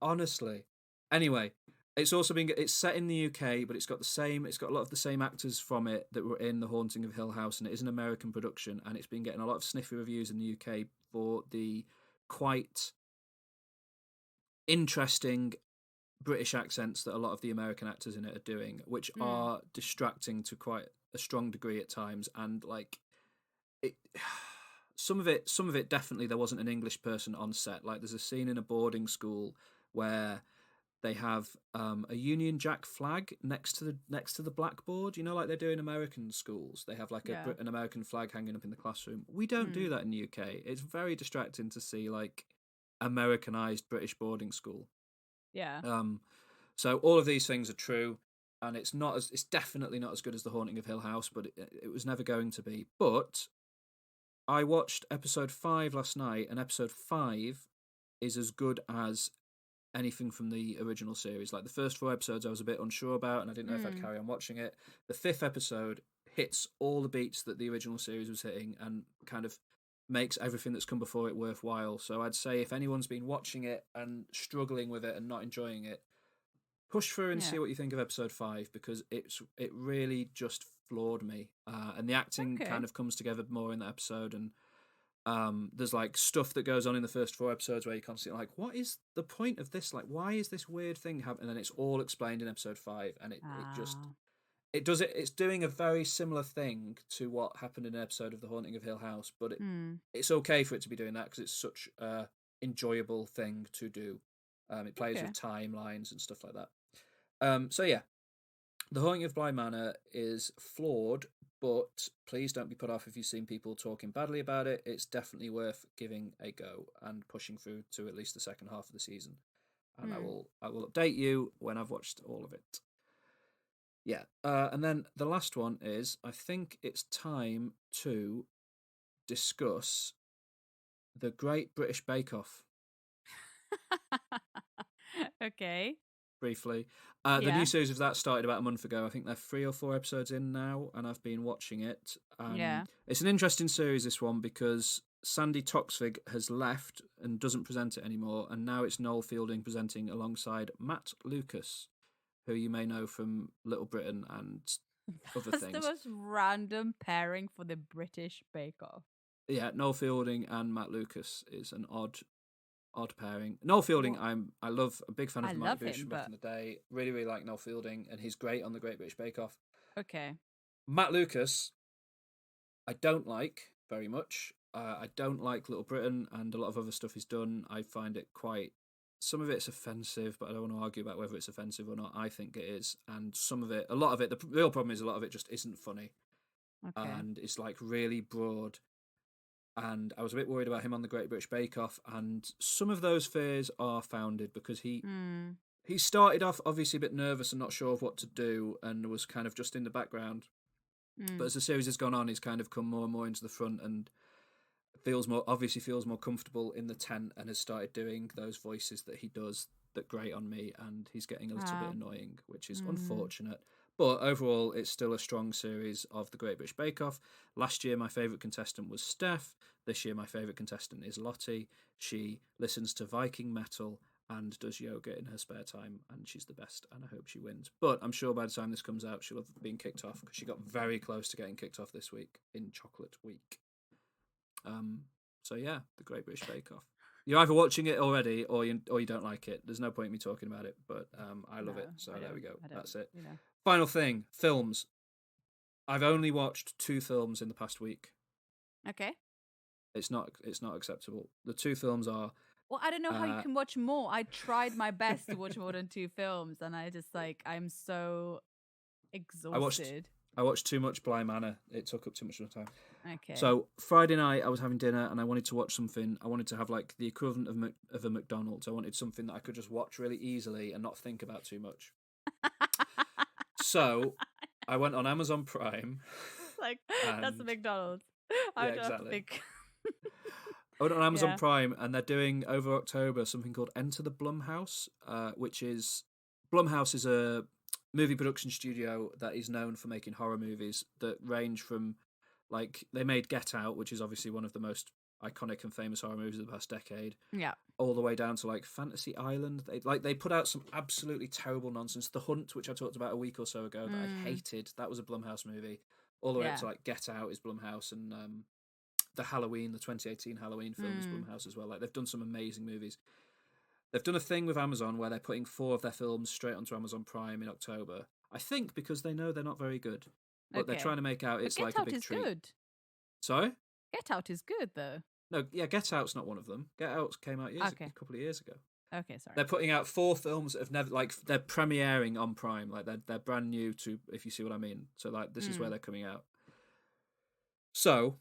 Honestly. Anyway, it's set in the UK, but it's got a lot of the same actors from it that were in The Haunting of Hill House, and it is an American production, and it's been getting a lot of sniffy reviews in the UK for the quite interesting British accents that a lot of the American actors in it are doing, which are distracting to quite a strong degree at times. And like it, some of it definitely there wasn't an English person on set. Like there's a scene in a boarding school where they have a Union Jack flag next to the blackboard. You know, like they do in American schools. They have like an American flag hanging up in the classroom. We don't do that in the UK. It's very distracting to see like Americanized British boarding school. Yeah. So all of these things are true, and it's definitely not as good as The Haunting of Hill House, but it was never going to be. But I watched episode 5 last night, and episode 5 is as good as anything from the original series. Like the first 4 episodes I was a bit unsure about, and I didn't know if I'd carry on watching it. The 5th episode hits all the beats that the original series was hitting and kind of makes everything that's come before it worthwhile. So I'd say if anyone's been watching it and struggling with it and not enjoying it, push through and see what you think of episode 5, because it really just floored me. And the acting kind of comes together more in that episode, and there's like stuff that goes on in the first 4 episodes where you're constantly like, what is the point of this? Like, why is this weird thing happening? And then it's all explained in episode 5, and it's doing a very similar thing to what happened in an episode of The Haunting of Hill House, but it's okay for it to be doing that because it's such a enjoyable thing to do. It plays with timelines and stuff like that. So yeah, The Haunting of Bly Manor is flawed, but please don't be put off if you've seen people talking badly about it. It's definitely worth giving a go and pushing through to at least the second half of the season. And I will update you when I've watched all of it. Yeah, and then the last one is, I think it's time to discuss the Great British Bake Off. Okay. Briefly. The new series of that started about a month ago. I think they're 3 or 4 episodes in now, and I've been watching it. It's an interesting series, this one, because Sandy Toksvig has left and doesn't present it anymore, and now it's Noel Fielding presenting alongside Matt Lucas, who you may know from Little Britain and other things. That's the most random pairing for the British Bake Off. Yeah, Noel Fielding and Matt Lucas is an odd pairing. Noel Fielding, I love, a big fan of Matty Bush from back in the day. Really, really like Noel Fielding, and he's great on the Great British Bake Off. Okay. Matt Lucas, I don't like very much. I don't like Little Britain and a lot of other stuff he's done. I find it quite. Some of it's offensive, but I don't want to argue about whether it's offensive or not. I think it is, and some of it, a lot of it, the real problem is a lot of it just isn't funny, Okay. and it's like really broad. And I was a bit worried about him on the Great British Bake Off, and some of those fears are founded because he started off obviously a bit nervous and not sure of what to do, and was kind of just in the background. But as the series has gone on, he's kind of come more and more into the front, and feels more comfortable in the tent, and has started doing those voices that he does that grate on me, and he's getting a little bit annoying, which is unfortunate. But overall, it's still a strong series of the Great British Bake Off. Last year, my favourite contestant was Steph. This year, my favourite contestant is Lottie. She listens to Viking metal and does yoga in her spare time, and she's the best, and I hope she wins. But I'm sure by the time this comes out, she'll have been kicked off, because she got very close to getting kicked off this week in Chocolate Week. So yeah, the Great British Bake Off. You're either watching it already, or you don't like it. There's no point in me talking about it, but I love it. So there we go. That's it. Final thing, films. I've only watched 2 films in the past week. Okay. It's not acceptable. The 2 films are. Well, I don't know how you can watch more. I tried my best to watch more than 2 films, and I just I'm so exhausted. I watched too much Bly Manor. It took up too much of my time. Okay. So Friday night, I was having dinner and I wanted to watch something. I wanted to have like the equivalent of a McDonald's. I wanted something that I could just watch really easily and not think about too much. So I went on Amazon Prime. That's a McDonald's. Yeah, exactly. I went on Amazon Prime, and they're doing over October something called Enter the Blumhouse, which is Blumhouse is a movie production studio that is known for making horror movies that range from, like, they made Get Out, which is obviously one of the most iconic and famous horror movies of the past decade, all the way down to like Fantasy Island. They put out some absolutely terrible nonsense. The Hunt, which I talked about a week or so ago, that I hated, that was a Blumhouse movie, all the way up to like Get Out is Blumhouse, and the 2018 Halloween film is Blumhouse as well. Like, they've done some amazing movies. They've done a thing with Amazon where they're putting 4 of their films straight onto Amazon Prime in October. I think because they know they're not very good, but they're trying to make out it's like a big treat. Get Out is good. Sorry? Get Out is good, though. No, yeah, Get Out's not one of them. Get Out came out a couple of years ago. Okay, sorry. They're putting out 4 films that have never, like, they're premiering on Prime. Like, they're brand new to, if you see what I mean. So, like, this is where they're coming out. So,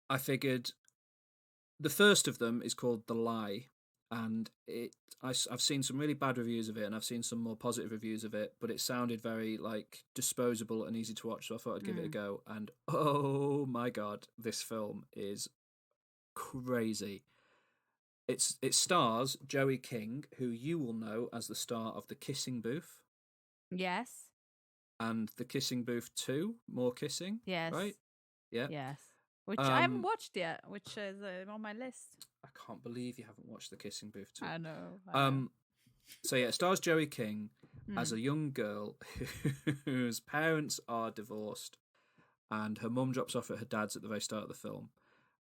I figured the first of them is called The Lie, and I've seen some really bad reviews of it, and I've seen some more positive reviews of it, but it sounded very like disposable and easy to watch, so I thought I'd give it a go. And oh my god, this film is crazy. It stars Joey King, who you will know as the star of The Kissing Booth. Yes. And The Kissing Booth 2, More Kissing. Yes. Right? Yeah. Yes. Which I haven't watched yet, which is on my list. I can't believe you haven't watched The Kissing Booth 2. I know. So yeah, it stars Joey King as a young girl whose parents are divorced, and her mum drops off at her dad's at the very start of the film.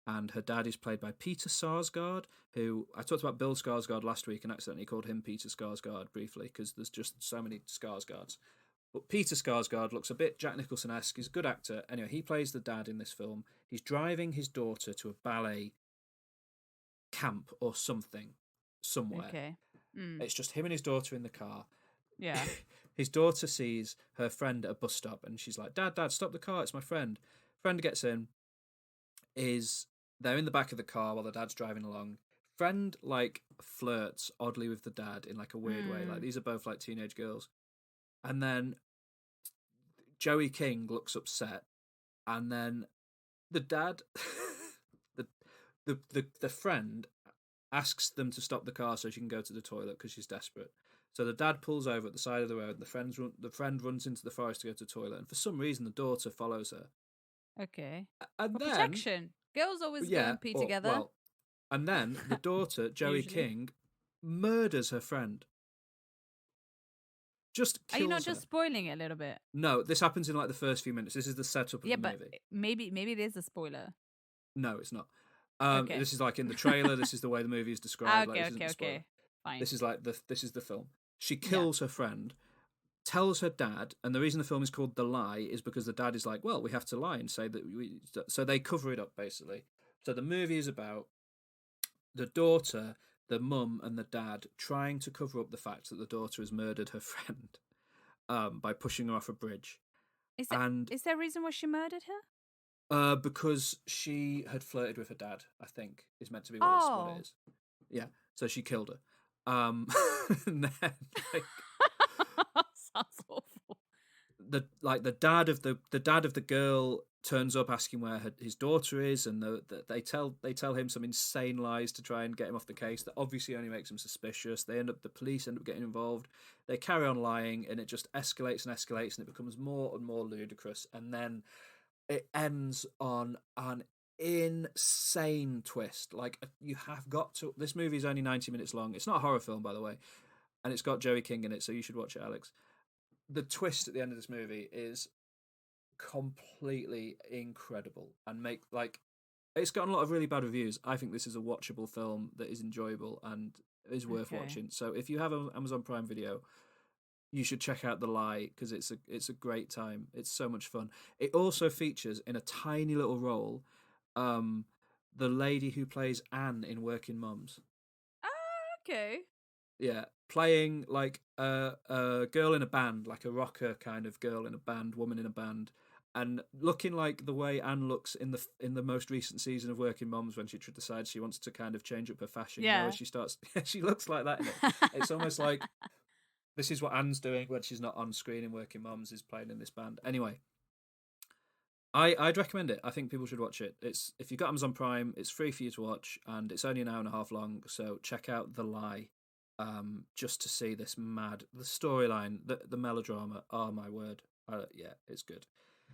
And her dad is played by Peter Sarsgaard, who I talked about Bill Skarsgård last week and accidentally called him Peter Skarsgård briefly because there's just so many Skarsgårds. But Peter Skarsgård looks a bit Jack Nicholson-esque. He's a good actor. Anyway, he plays the dad in this film. He's driving his daughter to a ballet camp or something somewhere. Okay. It's just him and his daughter in the car. Yeah. His daughter sees her friend at a bus stop and she's like, Dad, stop the car. It's my friend. Friend gets in. They're in the back of the car while the dad's driving along. Friend, like, flirts oddly with the dad in, like, a weird way. Like, these are both, like, teenage girls. And then Joey King looks upset, and then the dad, the friend asks them to stop the car so she can go to the toilet because she's desperate. So the dad pulls over at the side of the road. The friend runs into the forest to go to the toilet, and for some reason the daughter follows her. Okay. And for then protection. Girls always go and pee together. Well, and then the daughter, Joey King, murders her friend. Just kills her. Are you not just spoiling it a little bit? No, this happens in like the first few minutes. This is the setup of the movie. Yeah, but maybe it is a spoiler. No, it's not. Okay. This is like in the trailer. This is the way the movie is described. Okay, like, okay. Fine. This is the film. She kills her friend, tells her dad, and the reason the film is called The Lie is because the dad is like, well, we have to lie and say that so they cover it up, basically. So the movie is about the daughter, the mum, and the dad trying to cover up the fact that the daughter has murdered her friend by pushing her off a bridge. Is And there a reason why she murdered her? because she had flirted with her dad, I think, is meant to be what it is. Yeah, so she killed her. And then, like, Sounds awful. the dad of the girl turns up asking where his daughter is, and they tell him some insane lies to try and get him off the case. That obviously only makes him suspicious. The police end up getting involved. They carry on lying, and it just escalates and escalates, and it becomes more and more ludicrous. And then it ends on an insane twist. Like, you have got to. This movie is only 90 minutes long. It's not a horror film, by the way, and it's got Joey King in it, so you should watch it, Alex. The twist at the end of this movie is completely incredible and it's gotten a lot of really bad reviews. I think this is a watchable film that is enjoyable and is worth watching. So if you have an Amazon Prime Video, you should check out The Lie, because it's a great time. It's so much fun. It also features, in a tiny little role, the lady who plays Anne in Working Mums. Okay. Yeah, playing like a girl in a band, like a rocker kind of girl in a band, woman in a band, and looking like the way Anne looks in the most recent season of Working Moms, when she decides she wants to kind of change up her fashion. Yeah. You know, as she starts, she looks like that in it. It's almost like this is what Anne's doing when she's not on screen in Working Moms, is playing in this band. Anyway, I'd recommend it. I think people should watch it. It's, if you've got Amazon Prime, it's free for you to watch, and it's only an hour and a half long. So check out The Lie. Just to see the storyline, the melodrama. Oh my word! Yeah, it's good.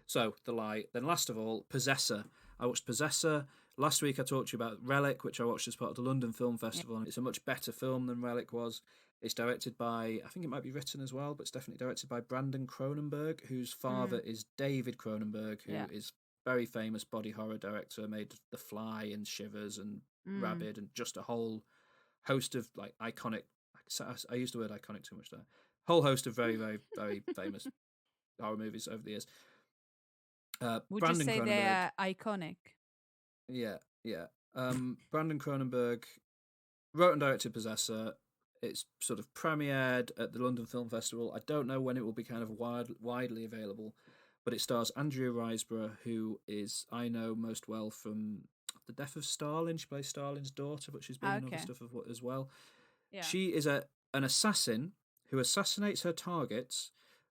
So The Lie. Then last of all, Possessor. I watched Possessor last week. I talked to you about Relic, which I watched as part of the London Film Festival. It's a much better film than Relic was. It's directed by, I think it might be written as well, but it's definitely directed by Brandon Cronenberg, whose father is David Cronenberg, who is very famous body horror director, made The Fly and Shivers and Rabid and just a whole host of like iconic. I used the word iconic too much there. Whole host of very, very, very famous horror movies over the years. Would Brandon you say Cronenberg, they're iconic? Yeah. Brandon Cronenberg wrote and directed Possessor. It's sort of premiered at the London Film Festival. I don't know when it will be kind of widely available, but it stars Andrea Riseborough, who I know most well from The Death of Stalin. She plays Stalin's daughter, but she's been in other stuff as well. Yeah. She is an assassin who assassinates her targets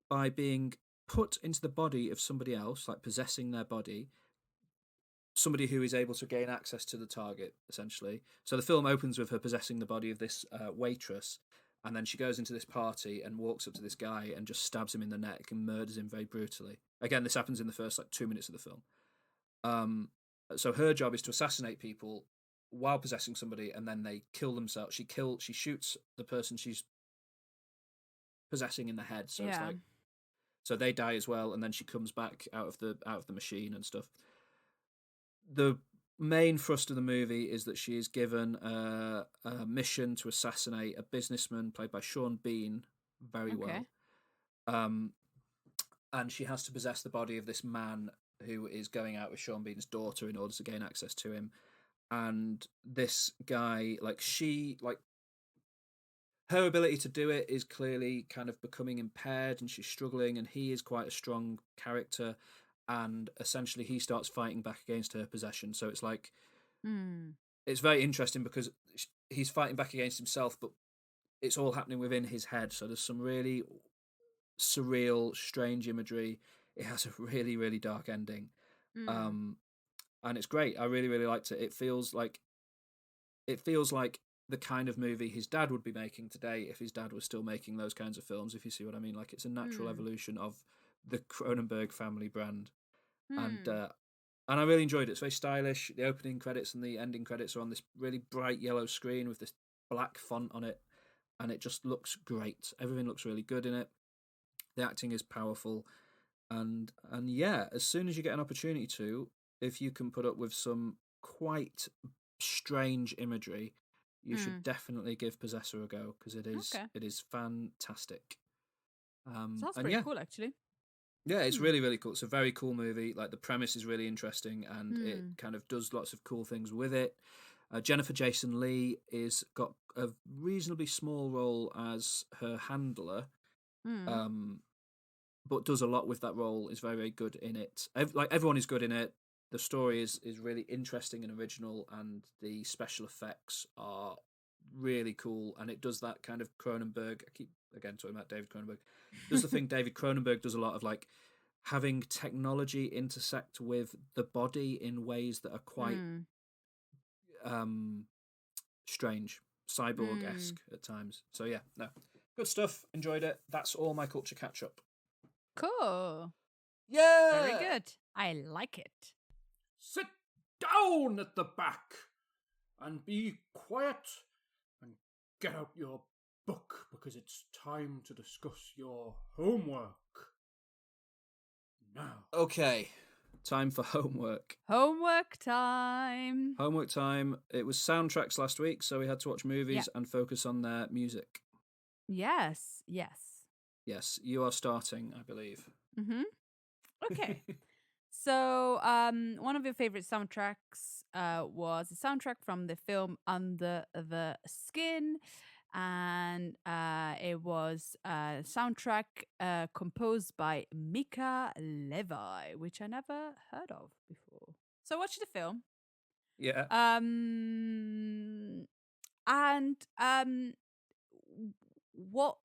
by being put into the body of somebody else, like possessing their body, somebody who is able to gain access to the target, essentially. So the film opens with her possessing the body of this waitress, and then she goes into this party and walks up to this guy and just stabs him in the neck and murders him very brutally. Again, this happens in the first 2 minutes of the film. So her job is to assassinate people while possessing somebody, and then they kill themselves. She shoots the person she's possessing in the head, so it's like, so they die as well, and then she comes back out of the machine and stuff. The main thrust of the movie is that she is given a mission to assassinate a businessman played by Sean Bean very well. And she has to possess the body of this man who is going out with Sean Bean's daughter in order to gain access to him. And this guy, her ability to do it is clearly kind of becoming impaired, and she's struggling, and he is quite a strong character, and essentially he starts fighting back against her possession. So it's like, it's very interesting because he's fighting back against himself, but it's all happening within his head. So there's some really surreal, strange imagery. It has a really, really dark ending. And it's great. I really, really liked it. It feels like the kind of movie his dad would be making today if his dad was still making those kinds of films, if you see what I mean. Like, it's a natural evolution of the Cronenberg family brand. And I really enjoyed it. It's very stylish. The opening credits and the ending credits are on this really bright yellow screen with this black font on it, and it just looks great. Everything looks really good in it. The acting is powerful. And yeah, as soon as you get an opportunity to, if you can put up with some quite strange imagery, you should definitely give Possessor a go, because it is fantastic. Sounds And pretty yeah, cool, actually. yeah, it's really, really cool. It's a very cool movie. Like the premise is really interesting, and it kind of does lots of cool things with it. Jennifer Jason Leigh is got a reasonably small role as her handler, but does a lot with that role. Is very, very good in it. Like everyone is good in it. The story is really interesting and original, and the special effects are really cool. And it does that kind of Cronenberg. I keep again talking about David Cronenberg. Does the thing David Cronenberg does a lot of, like having technology intersect with the body in ways that are quite strange, cyborg-esque at times. So yeah, no, good stuff. Enjoyed it. That's all my culture catch up. Cool. Yeah, Very good. I like it. Sit down at the back and be quiet and get out your book because it's time to discuss your homework. Now. Okay, time for homework. Homework time. Homework time. It was soundtracks last week, so we had to watch movies and focus on their music. Yes. Yes. Yes, you are starting, I believe. Okay. So, one of your favorite soundtracks was a soundtrack from the film Under the Skin, and it was a soundtrack composed by Mika Levi, which I never heard of before. So, I watched the film. Yeah. And what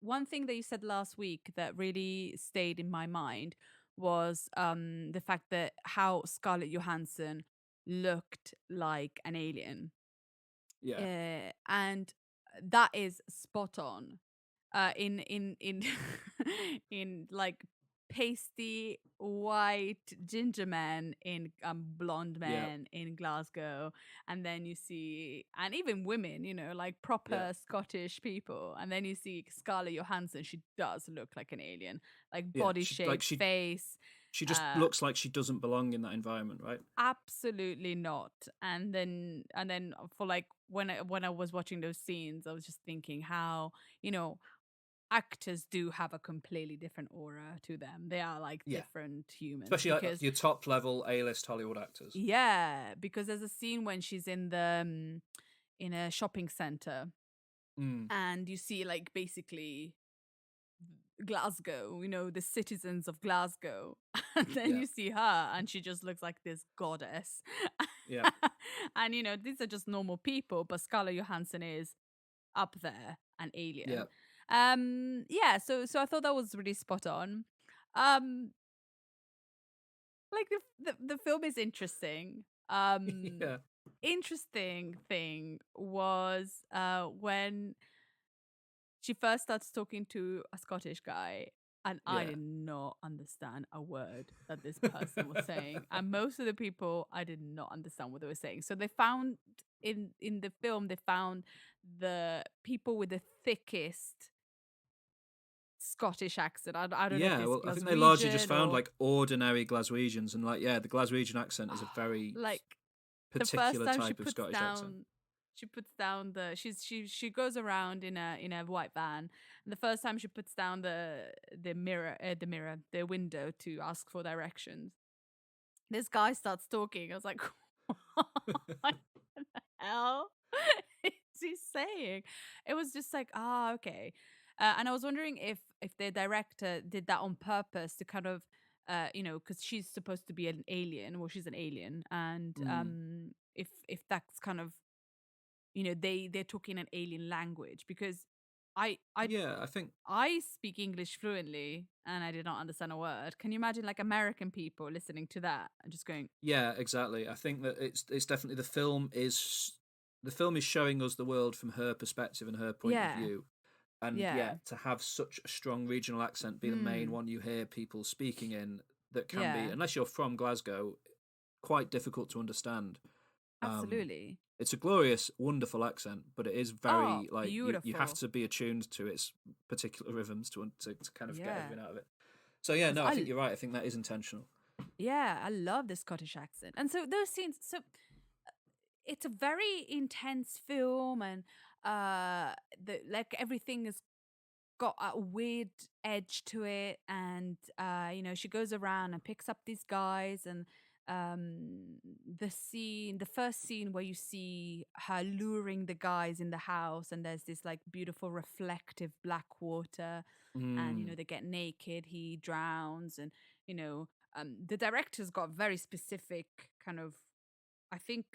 one thing that you said last week that really stayed in my mind was the fact that how Scarlett Johansson looked like an alien. Yeah. And that is spot on. In in like pasty white ginger man in blonde man in Glasgow, and then you see, and even women, like proper Scottish people, and then you see Scarlett Johansson. She does look like an alien, like body shape, face. She just looks like she doesn't belong in that environment, right? Absolutely not. And then for like when I was watching those scenes, I was just thinking how, actors do have a completely different aura to them. They are like different humans. Especially like your top level A-list Hollywood actors. Yeah, because there's a scene when she's in the in a shopping center, and you see like basically Glasgow, the citizens of Glasgow. And then you see her and she just looks like this goddess. Yeah. And these are just normal people, but Scarlett Johansson is up there, an alien. So I thought that was really spot on. Like the film is interesting. Interesting thing was when she first starts talking to a Scottish guy, and I did not understand a word that this person was saying. And most of the people, I did not understand what they were saying. So they found in the film, they found the people with the thickest Scottish accent. I don't know if it's Glaswegian, I think they largely just found like ordinary Glaswegians, and like the Glaswegian accent is a very like particular type of Scottish accent. She puts down she goes around in a white van, and the first time she puts down the window to ask for directions, this guy starts talking. I was like, what the hell is he saying? It was just like, okay. And I was wondering if the director did that on purpose to kind of because she's supposed to be an alien. Well, she's an alien, and if that's kind of they're talking an alien language, because I think I speak English fluently and I did not understand a word. Can you imagine like American people listening to that and just going? Yeah, exactly. I think that it's definitely the film is showing us the world from her perspective and her point of view. And to have such a strong regional accent be the main one you hear people speaking in, that can be, unless you're from Glasgow, quite difficult to understand. Absolutely. It's a glorious, wonderful accent, but it is very like you have to be attuned to its particular rhythms to kind of get everything out of it. So I think you're right. I think that is intentional. Yeah, I love the Scottish accent. And so those scenes, it's a very intense film, and like everything is got a weird edge to it, and she goes around and picks up these guys, and the first scene where you see her luring the guys in the house, and there's this like beautiful reflective black water, and they get naked, he drowns, and the director's got very specific kind of, I think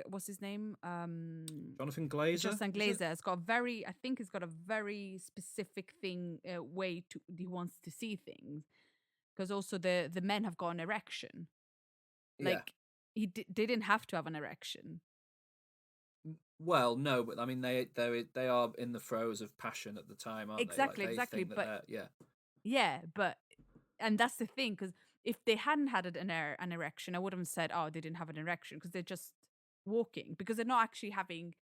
what's his name? Jonathan Glazer. Jonathan Glazer has got I think he's got a very specific way to he wants to see things, because also the men have got an erection. Like he didn't have to have an erection. Well, no, but I mean they are in the throes of passion at the time, aren't they? Like, Exactly. think But yeah, but and that's the thing, because if they hadn't had an erection, I would have said, oh, they didn't have an erection, because they're just walking, because they're not actually having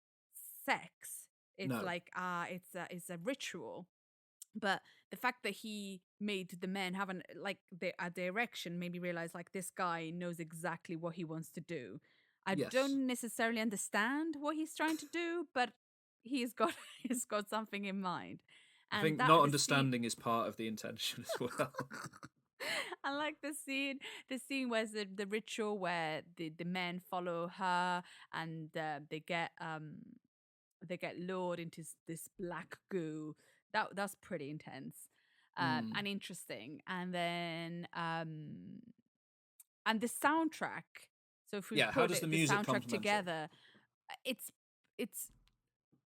sex. It's like it's a ritual. But the fact that he made the men have at the erection made me realize, like, this guy knows exactly what he wants to do. I don't necessarily understand what he's trying to do, but he's got he's got something in mind. And I think not understanding is part of the intention as well. I like the scene where the ritual where the men follow her, and they get lured into this black goo. That's pretty intense and interesting. And then and the soundtrack. So if we how does the music soundtrack complement it? together, it's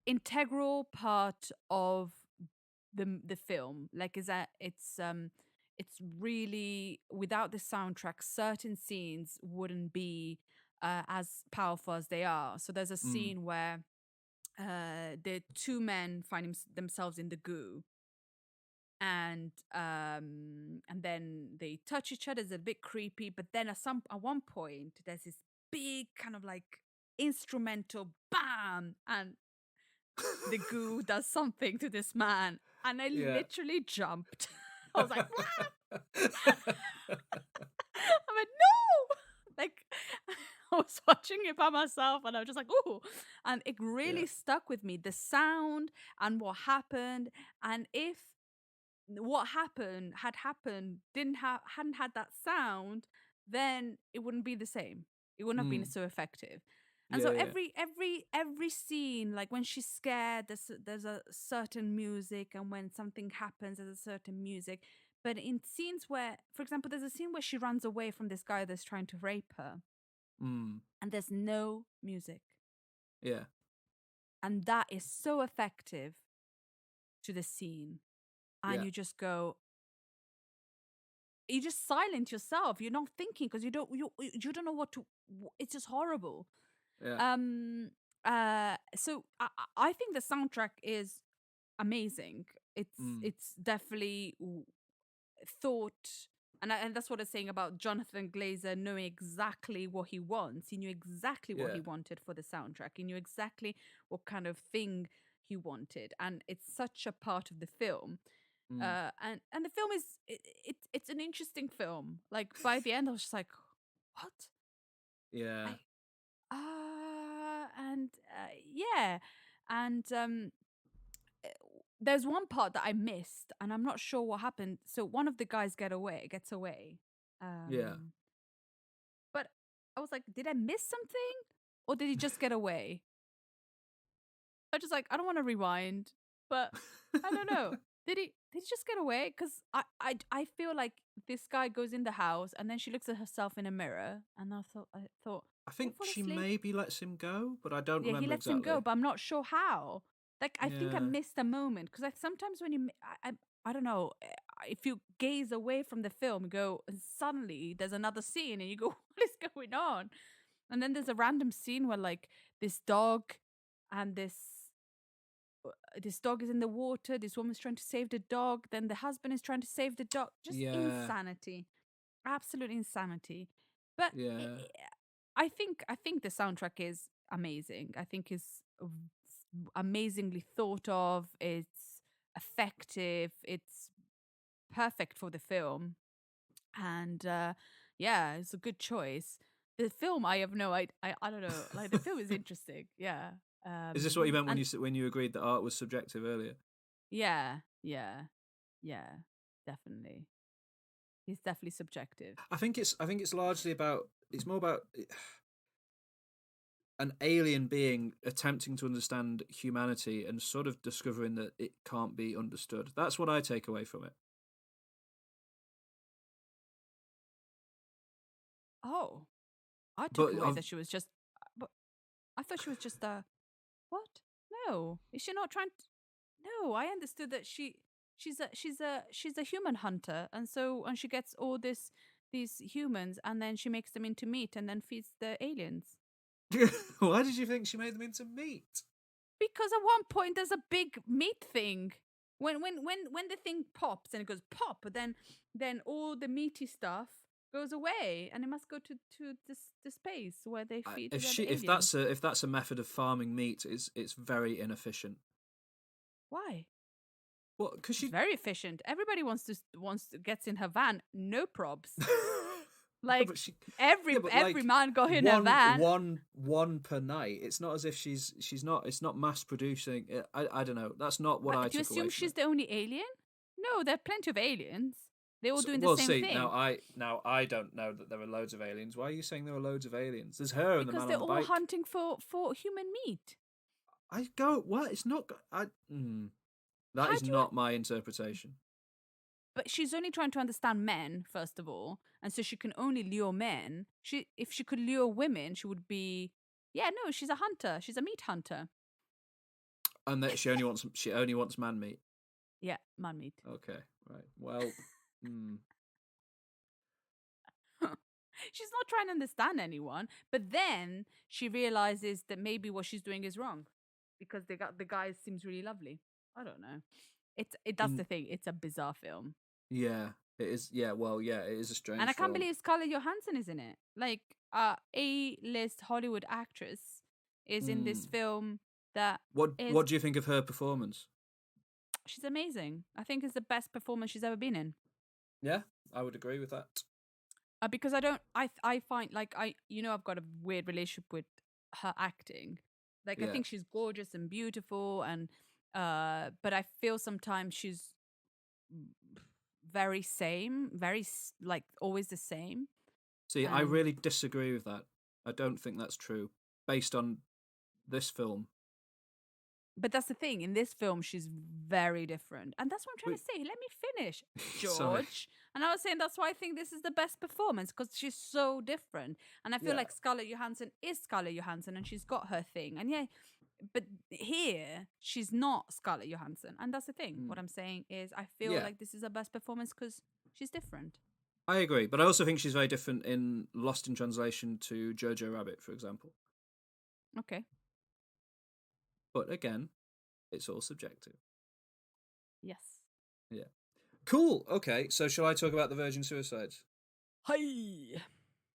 integral part of the film. Like, is that it's really, without the soundtrack, certain scenes wouldn't be as powerful as they are. So there's a scene where the two men find themselves in the goo, and then they touch each other. It's a bit creepy, but then at one point there's this big kind of like instrumental bam, and the goo does something to this man, and I literally jumped. I was like, "What?" I went, "No!" Like, I was watching it by myself, and I was just like, "Ooh!" And it really stuck with me, the sound and what happened. And if what had happened hadn't had that sound, then it wouldn't be the same. It wouldn't have been so effective. And so every scene, like when she's scared, there's a certain music, and when something happens, there's a certain music. But in scenes where, for example, there's a scene where she runs away from this guy that's trying to rape her, and there's no music. Yeah. And that is so effective to the scene. And you just go, you just silent yourself. You're not thinking, because you don't know what to. It's just horrible. Yeah. So I think the soundtrack is amazing. It's definitely thought, and that's what I'm saying about Jonathan Glazer knowing exactly what he wants. He knew exactly what he wanted for the soundtrack. He knew exactly what kind of thing he wanted, and it's such a part of the film. And the film is it's an interesting film. Like, by the end, I was just like, what? Yeah. And there's one part that I missed, and I'm not sure what happened. So one of the guys gets away. But I was like, did I miss something, or did he just get away? I just like, I don't want to rewind, but I don't know. Did he just get away? Because I feel like this guy goes in the house, and then she looks at herself in a mirror, and I thought I think she maybe lets him go, but I don't remember. Yeah, he lets him go, but I'm not sure how. Like, I think I missed a moment, because sometimes when you I don't know, if you gaze away from the film, you go, and suddenly there's another scene, and you go, what is going on? And then there's a random scene where, like, this dog and this dog is in the water. This woman's trying to save the dog. Then the husband is trying to save the dog. Just insanity, absolute insanity. But I think the soundtrack is amazing. I think it's amazingly thought of. It's effective. It's perfect for the film, and it's a good choice. The film, I have no idea. I don't know. Like, the film is interesting. Yeah. Is this what you meant when you agreed that art was subjective earlier? Yeah. Yeah. Yeah. Definitely. He's definitely subjective. I think it's largely about, it's more about an alien being attempting to understand humanity and sort of discovering that it can't be understood. That's what I take away from it. Oh, I took But away that she was just. But I thought she was just a. What? No, is she not trying? No, I understood that she's a human hunter, and she gets all these humans, and then she makes them into meat, and then feeds the aliens. why did you think she made them into meat? Because at one point there's a big meat thing. When the thing pops and it goes pop, then all the meaty stuff goes away, and it must go to the space where they feed the aliens. If that's a method of farming meat, it's very inefficient. Why? Well, because It's very efficient. Everybody wants to gets in her van, no probs. No, Like but she, every yeah, but every like man got in her van. one per night. It's not as if she's not. It's not mass producing. I don't know. That's not what I Do you took away assume from she's it. the only alien? No, there are plenty of aliens. They're all doing the Well, same see, thing. now I don't know that there are loads of aliens. Why are you saying there are loads of aliens? There's her and the Because man they're on the all bike. hunting for human meat. I go what? It's not. That How is do you? not my interpretation. But she's only trying to understand men, first of all, and so she can only lure men. If she could lure women, she would be. Yeah, no, she's a hunter. She's a meat hunter. And that she only wants man meat. Yeah, man meat. Okay, right. Well, She's not trying to understand anyone, but then she realizes that maybe what she's doing is wrong because the guy seems really lovely. I don't know. That's in the thing. It's a bizarre film. yeah, it is. Yeah, well, yeah, it is a strange And I can't film. believe Scarlett Johansson is in it. Like, A-list Hollywood actress is in this film that is. What do you think of her performance? She's amazing. I think it's the best performance she's ever been in. Yeah, I would agree with that. Because I find like I've got a weird relationship with her acting. Like I Yeah. think she's gorgeous and beautiful, and but I feel sometimes she's like always the same. See, I really disagree with that. I don't think that's true based on this film. But that's the thing. In this film, she's very different. And that's what I'm trying to say. Let me finish, Sorry. George. And I was saying that's why I think this is the best performance because she's so different. And I feel Yeah. like Scarlett Johansson is Scarlett Johansson and she's got her thing. And yeah, but here, she's not Scarlett Johansson. And that's the thing. What I'm saying is I feel like this is her best performance because she's different. I agree. But I also think she's very different in Lost in Translation to Jojo Rabbit, for example. Okay. But again, it's all subjective. Yes. Yeah. Cool. Okay. So shall I talk about the Virgin Suicides? Hi.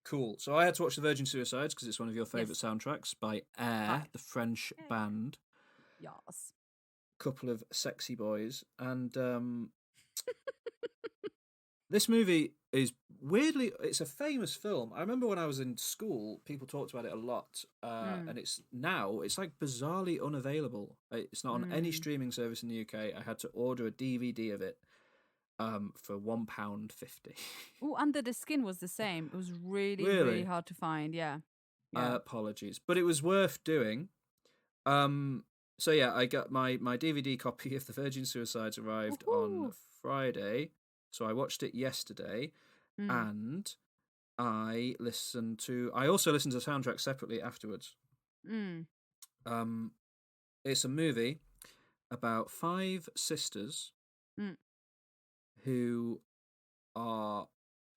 Cool. So I had to watch the Virgin Suicides because it's one of your favourite soundtracks by Air, the French band. Yes. Couple of sexy boys. And this movie is weirdly, it's a famous film. I remember when I was in school, people talked about it a lot. And it's like bizarrely unavailable. It's not on any streaming service in the UK. I had to order a DVD of it for £1.50. Oh, Under the Skin was the same. It was really hard to find. Yeah. Apologies, but it was worth doing. So yeah, I got my DVD copy of The Virgin Suicides arrived on Friday, so I watched it yesterday, and I also listened to the soundtrack separately afterwards. It's a movie about 5 sisters who are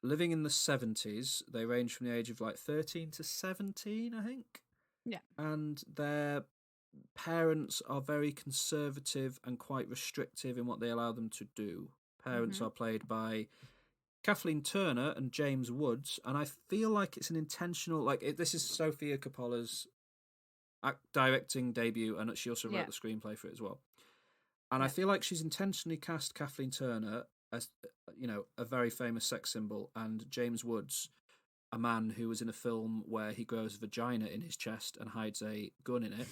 living in the 70s. They range from the age of like 13 to 17, I think. Yeah. And their parents are very conservative and quite restrictive in what they allow them to do. Parents are played by Kathleen Turner and James Woods, and I feel like it's an intentional... this is Sofia Coppola's directing debut, and she also wrote the screenplay for it as well. And I feel like she's intentionally cast Kathleen Turner as, a very famous sex symbol, and James Woods, a man who was in a film where he grows a vagina in his chest and hides a gun in it.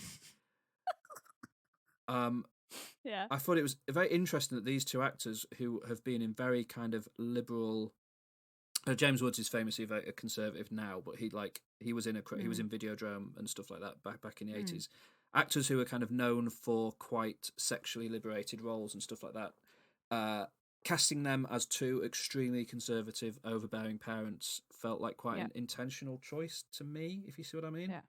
Yeah. I thought it was very interesting that these two actors who have been in very kind of liberal. James Woods is famously very conservative now, but he was in Videodrome and stuff like that back in the 80s. Actors who are kind of known for quite sexually liberated roles and stuff like that. Casting them as two extremely conservative, overbearing parents felt like quite an intentional choice to me, if you see what I mean. Yeah.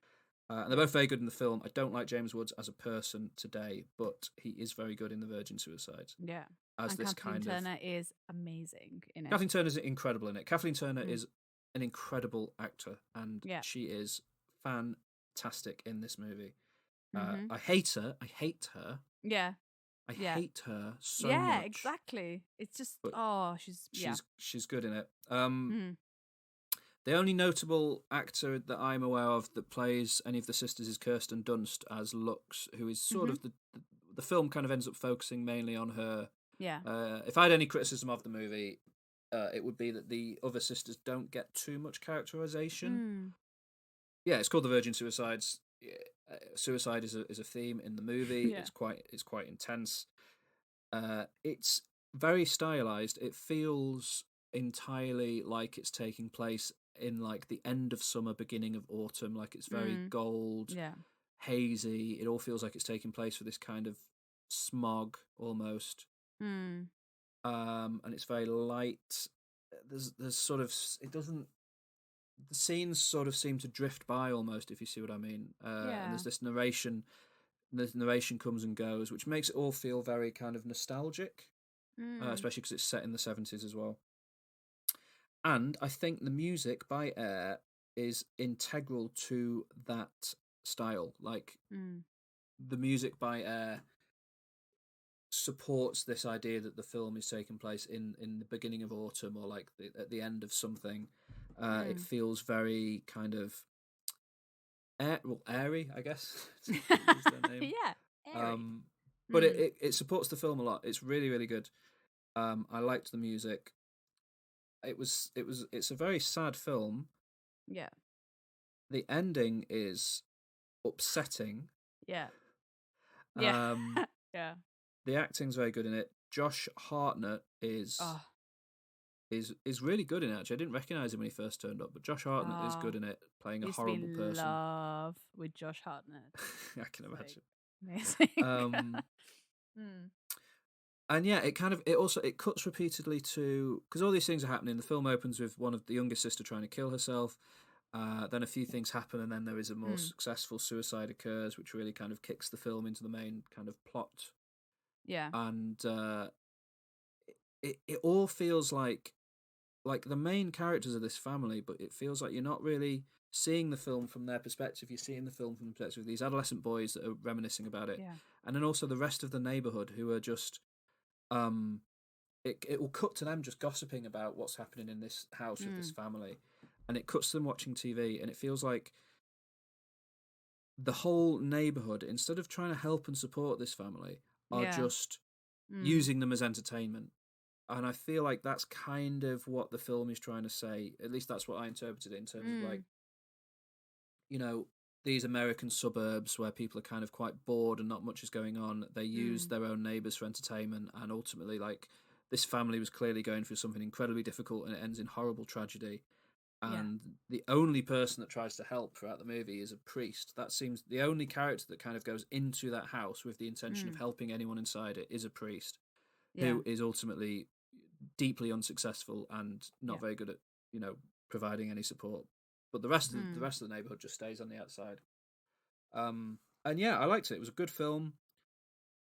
And they're both very good in the film. I don't like James Woods as a person today, but he is very good in The Virgin Suicides. Yeah. As and this Kathleen kind Turner is amazing in it. Kathleen Turner's incredible in it. Kathleen Turner is an incredible actor, and she is fantastic in this movie. I hate her. Yeah. I hate her so yeah, much. Yeah, exactly. It's just she's good in it. The only notable actor that I'm aware of that plays any of the sisters is Kirsten Dunst as Lux, who is sort of the film kind of ends up focusing mainly on her. Yeah. If I had any criticism of the movie, it would be that the other sisters don't get too much characterization. Yeah, it's called The Virgin Suicides. Suicide is a theme in the movie. It's quite intense. It's very stylized. It feels entirely like it's taking place in like the end of summer, beginning of autumn. Like it's very gold, hazy. It all feels like it's taking place for this kind of smog almost. And it's very light. There's sort of the scenes sort of seem to drift by almost, if you see what I mean. And there's this narration. The narration comes and goes, which makes it all feel very kind of nostalgic, especially because it's set in the 70s as well. And I think the music by Air is integral to that style. Like the music by Air supports this idea that the film is taking place in the beginning of autumn or like at the end of something. It feels very kind of airy, I guess. is their name. Airy. But it supports the film a lot. It's really, really good. I liked the music. It's a very sad film. Yeah. The ending is upsetting. Yeah. Yeah. The acting's very good in it. Josh Hartnett is really good in it. Actually, I didn't recognize him when he first turned up, but Josh Hartnett is good in it, playing a horrible person. Love with Josh Hartnett. I can imagine. Amazing. And yeah, it cuts repeatedly to, because all these things are happening. The film opens with one of the youngest sister trying to kill herself. Then a few things happen, and then there is a more successful suicide occurs, which really kind of kicks the film into the main kind of plot. Yeah. And it all feels like the main characters of this family, but it feels like you're not really seeing the film from their perspective. You're seeing the film from the perspective of these adolescent boys that are reminiscing about it. Yeah. And then also the rest of the neighborhood who are just it will cut to them just gossiping about what's happening in this house with this family, and it cuts to them watching TV, and it feels like the whole neighborhood, instead of trying to help and support this family, are just using them as entertainment. And I feel like that's kind of what the film is trying to say. At least that's what I interpreted it in terms of like, you know, these American suburbs where people are kind of quite bored and not much is going on. They use their own neighbours for entertainment, and ultimately, like, this family was clearly going through something incredibly difficult, and it ends in horrible tragedy. And the only person that tries to help throughout the movie is a priest. That seems the only character that kind of goes into that house with the intention of helping anyone inside it is a priest, who is ultimately deeply unsuccessful and not very good at, you know, providing any support. But the rest of the neighborhood just stays on the outside. And yeah, I liked it. It was a good film.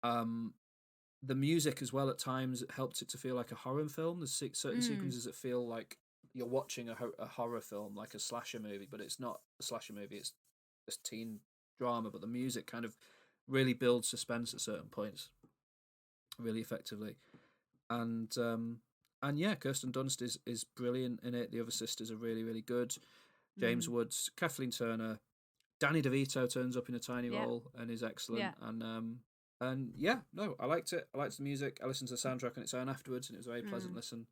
The music as well at times helped it to feel like a horror film. There's certain sequences that feel like you're watching a horror film, like a slasher movie, but it's not a slasher movie. It's this teen drama. But the music kind of really builds suspense at certain points, really effectively. And yeah, Kirsten Dunst is brilliant in it. The other sisters are really, really good. James Woods, Kathleen Turner, Danny DeVito turns up in a tiny role and is excellent. And yeah, no, I liked it. I liked the music. I listened to the soundtrack on its own afterwards, and it was a very pleasant listen.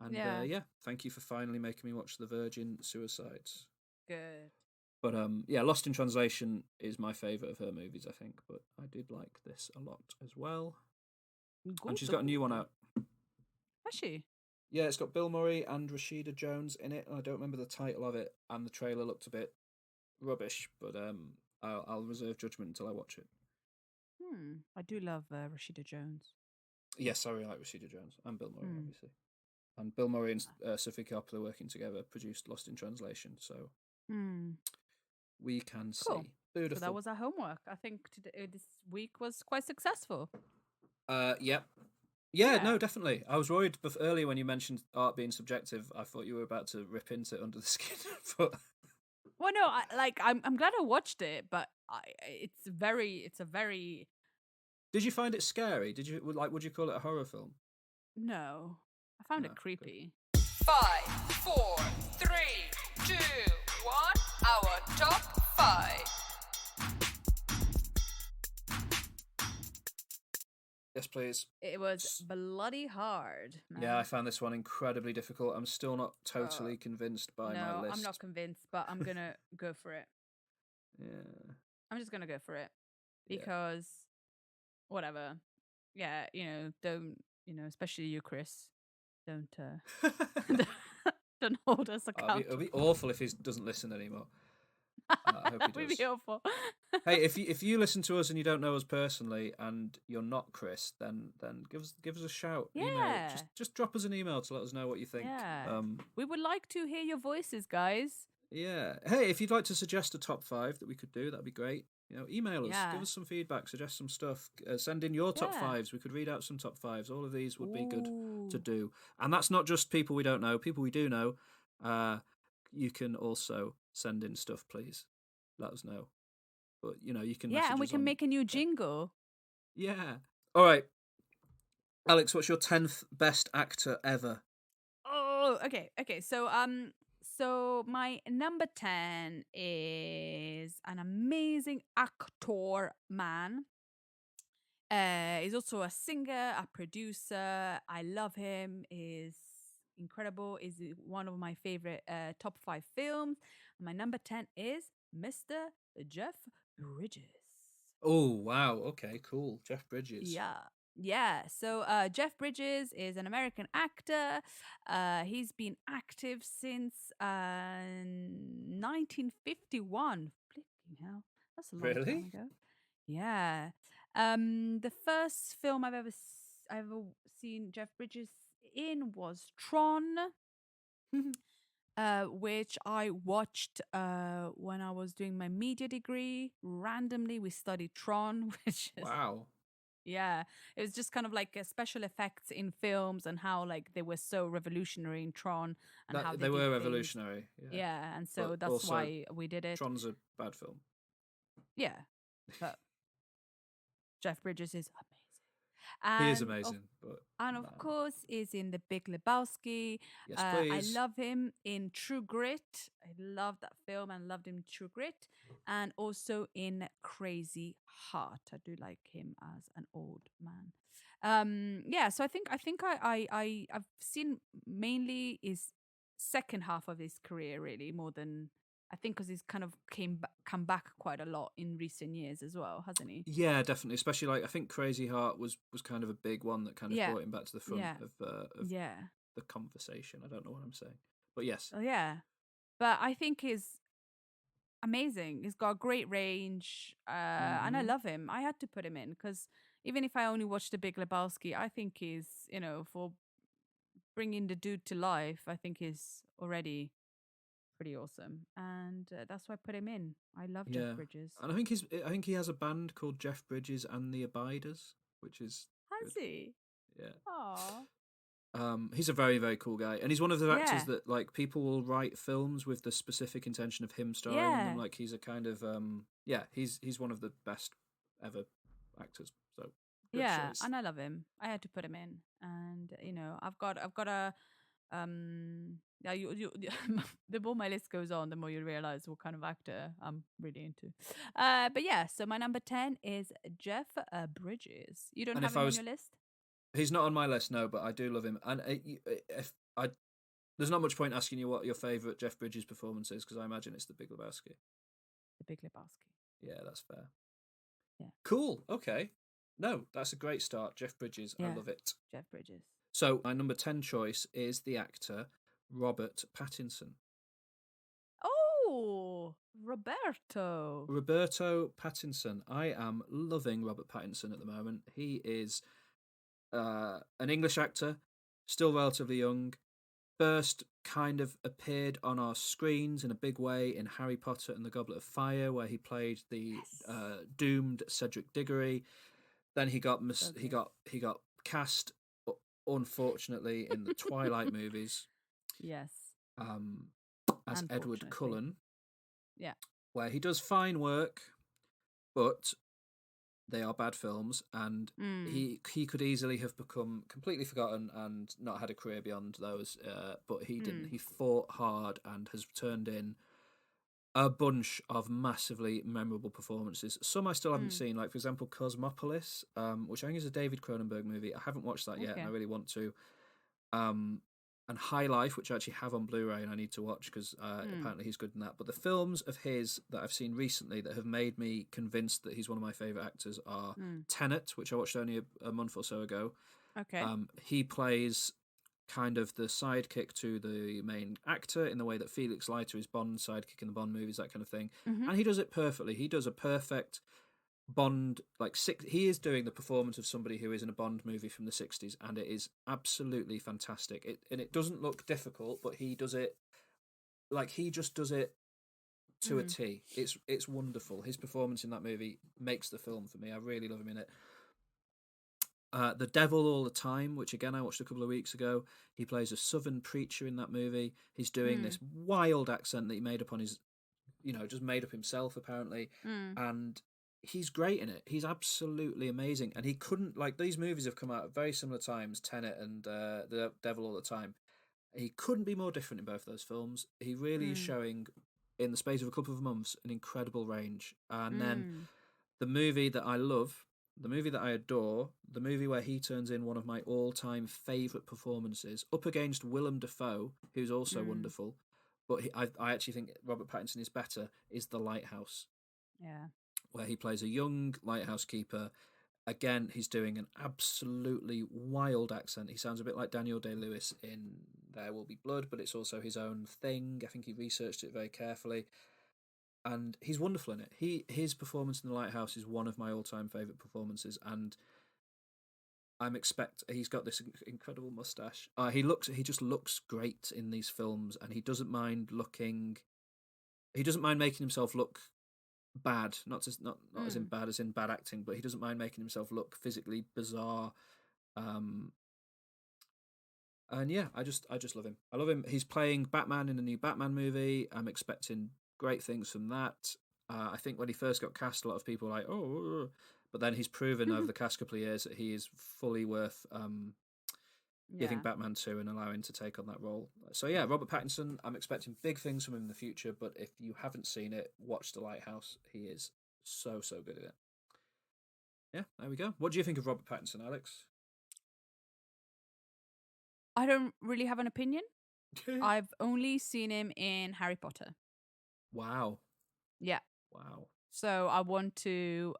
And yeah, thank you for finally making me watch The Virgin Suicides. Good. But yeah, Lost in Translation is my favourite of her movies, I think. But I did like this a lot as well. And she's got a new one out. Has she? Yeah, it's got Bill Murray and Rashida Jones in it. I don't remember the title of it, and the trailer looked a bit rubbish. But I'll reserve judgment until I watch it. I do love Rashida Jones. Yes, I really like Rashida Jones and Bill Murray, obviously. And Bill Murray and Sophie Coppola working together produced Lost in Translation, so we can Cool. see. Beautiful. So that was our homework. I think this week was quite successful. Yep. Yeah. No, definitely. I was worried earlier when you mentioned art being subjective. I thought you were about to rip into it under the skin. But Well, no, I'm glad I watched it, but it's a very. Did you find it scary? Would you call it a horror film? No, I found No, it creepy. 5, 4, 3, 2, 1. Our top 5. Yes, please. It was bloody hard. Man. Yeah, I found this one incredibly difficult. I'm still not totally convinced by my list. I'm not convinced, but I'm gonna go for it. Yeah. I'm just gonna go for it because whatever. Yeah, don't especially you, Chris. Don't don't hold us accountable. It'll be awful if he doesn't listen anymore. I hope he We'd does. be awful. Hey, if you listen to us and you don't know us personally and you're not Chris, then give us a shout. Yeah. Email. Just drop us an email to let us know what you think. Yeah. We would like to hear your voices, guys. Yeah. Hey, if you'd like to suggest a top 5 that we could do, that'd be great. Email us, give us some feedback, suggest some stuff, send in your top 5s. We could read out some top 5s. All of these would be good to do. And that's not just people we don't know, people we do know. You can also send in stuff, please. Let us know. But, you can message and we us can on- make a new jingle. Yeah. All right. Alex, what's your 10th best actor ever? Oh, okay. So my number 10 is an amazing actor man. He's also a singer, a producer. I love him. Is incredible. Is one of my favorite top 5 films. My number 10 is Mr. Jeff Bridges. Oh, wow. Okay, cool. Jeff Bridges. Yeah. So Jeff Bridges is an American actor. He's been active since 1951. Flipping hell, that's a long time ago. Yeah. The first film I've ever seen Jeff Bridges in was Tron. Which I watched when I was doing my media degree. Randomly, we studied Tron, which is yeah, it was just kind of like special effects in films and how like they were so revolutionary in Tron and how they were revolutionary. Yeah, and so But that's also, why we did it. Tron's a bad film. Yeah, but Jeff Bridges is amazing. He is amazing, of course, is in The Big Lebowski. Yes, please. I love him in True Grit. I love that film and loved him in True Grit, and also in Crazy Heart. I do like him as an old man. So I think I've seen mainly his second half of his career really more than. I think because he's kind of come back quite a lot in recent years as well, hasn't he? Yeah, definitely. Especially I think Crazy Heart was kind of a big one that kind of brought him back to the front of the conversation. I don't know what I'm saying, but yes. Oh yeah, but I think he's amazing. He's got great range, and I love him. I had to put him in because even if I only watched The Big Lebowski, I think he's for bringing the dude to life. I think he's already pretty awesome, and that's why I put him in. I love Jeff Bridges, and I think he has a band called Jeff Bridges and the Abiders, which is has he? Yeah. Aww. He's a very, very cool guy, and he's one of the actors that like people will write films with the specific intention of him starring in them. Like he's a kind of he's one of the best ever actors. So choice. And I love him. I had to put him in, and I've got a the more my list goes on, the more you realize what kind of actor I'm really into. But yeah, so my number 10 is Jeff Bridges. You don't have him on your list? He's not on my list, no, but I do love him. And there's not much point asking you what your favourite Jeff Bridges performance is because I imagine it's The Big Lebowski. The Big Lebowski. Yeah, that's fair. Yeah. Cool. Okay. No, that's a great start. Jeff Bridges. I Yeah. love it. Jeff Bridges. So my number 10 choice is the actor Robert Pattinson. Oh, Roberto. Roberto Pattinson. I am loving Robert Pattinson at the moment. He is an English actor, still relatively young. First kind of appeared on our screens in a big way in Harry Potter and the Goblet of Fire, where he played the doomed Cedric Diggory. Then he got he got cast, unfortunately, in the Twilight movies. Yes. As Edward Cullen. Yeah. Where he does fine work, but they are bad films, and he could easily have become completely forgotten and not had a career beyond those, but he didn't. He fought hard and has turned in a bunch of massively memorable performances. Some I still haven't seen, like, for example, Cosmopolis, which I think is a David Cronenberg movie. I haven't watched that yet, and I really want to. And High Life, which I actually have on Blu-ray and I need to watch because apparently he's good in that. But the films of his that I've seen recently that have made me convinced that he's one of my favourite actors are Tenet, which I watched only a month or so ago. Okay. He plays kind of the sidekick to the main actor in the way that Felix Leiter is Bond's sidekick in the Bond movies, that kind of thing. And he does it perfectly. He does a perfect Bond, he is doing the performance of somebody who is in a Bond movie from the 60s, and it is absolutely fantastic. It doesn't look difficult, but he does it he just does it to a T. It's wonderful. His performance in that movie makes the film for me. I really love him in it. The Devil All the Time, which again I watched a couple of weeks ago. He plays a southern preacher in that movie. He's doing this wild accent that he made up on his, just made up himself apparently, and he's great in it. He's absolutely amazing, and he couldn't, these movies have come out at very similar times, Tenet and The Devil All the Time. He couldn't be more different in both those films. He really is showing, in the space of a couple of months, an incredible range. And then the movie that I love, the movie that I adore, the movie where he turns in one of my all-time favourite performances, up against Willem Dafoe, who's also wonderful, but I actually think Robert Pattinson is better, is The Lighthouse. Yeah. Where he plays a young lighthouse keeper. Again, he's doing an absolutely wild accent. He sounds a bit like Daniel Day-Lewis in There Will Be Blood, but it's also his own thing. I think he researched it very carefully. And he's wonderful in it. His performance in The Lighthouse is one of my all-time favourite performances, and he's got this incredible mustache. He just looks great in these films, and he doesn't mind making himself look bad, not as in bad as in bad acting, but he doesn't mind making himself look physically bizarre. And yeah, I just love him. I love him. He's playing Batman in the new Batman movie. I'm expecting great things from that. I think when he first got cast, a lot of people were like, oh, but then he's proven over the past couple of years that he is fully worth giving Batman to and allowing to take on that role. So yeah, Robert Pattinson, I'm expecting big things from him in the future, but if you haven't seen it, watch The Lighthouse. He is so good at it. Yeah, there we go. What do you think of Robert Pattinson, Alex? I don't really have an opinion. I've only seen him in Harry Potter. Wow. Yeah. Wow. So I want to,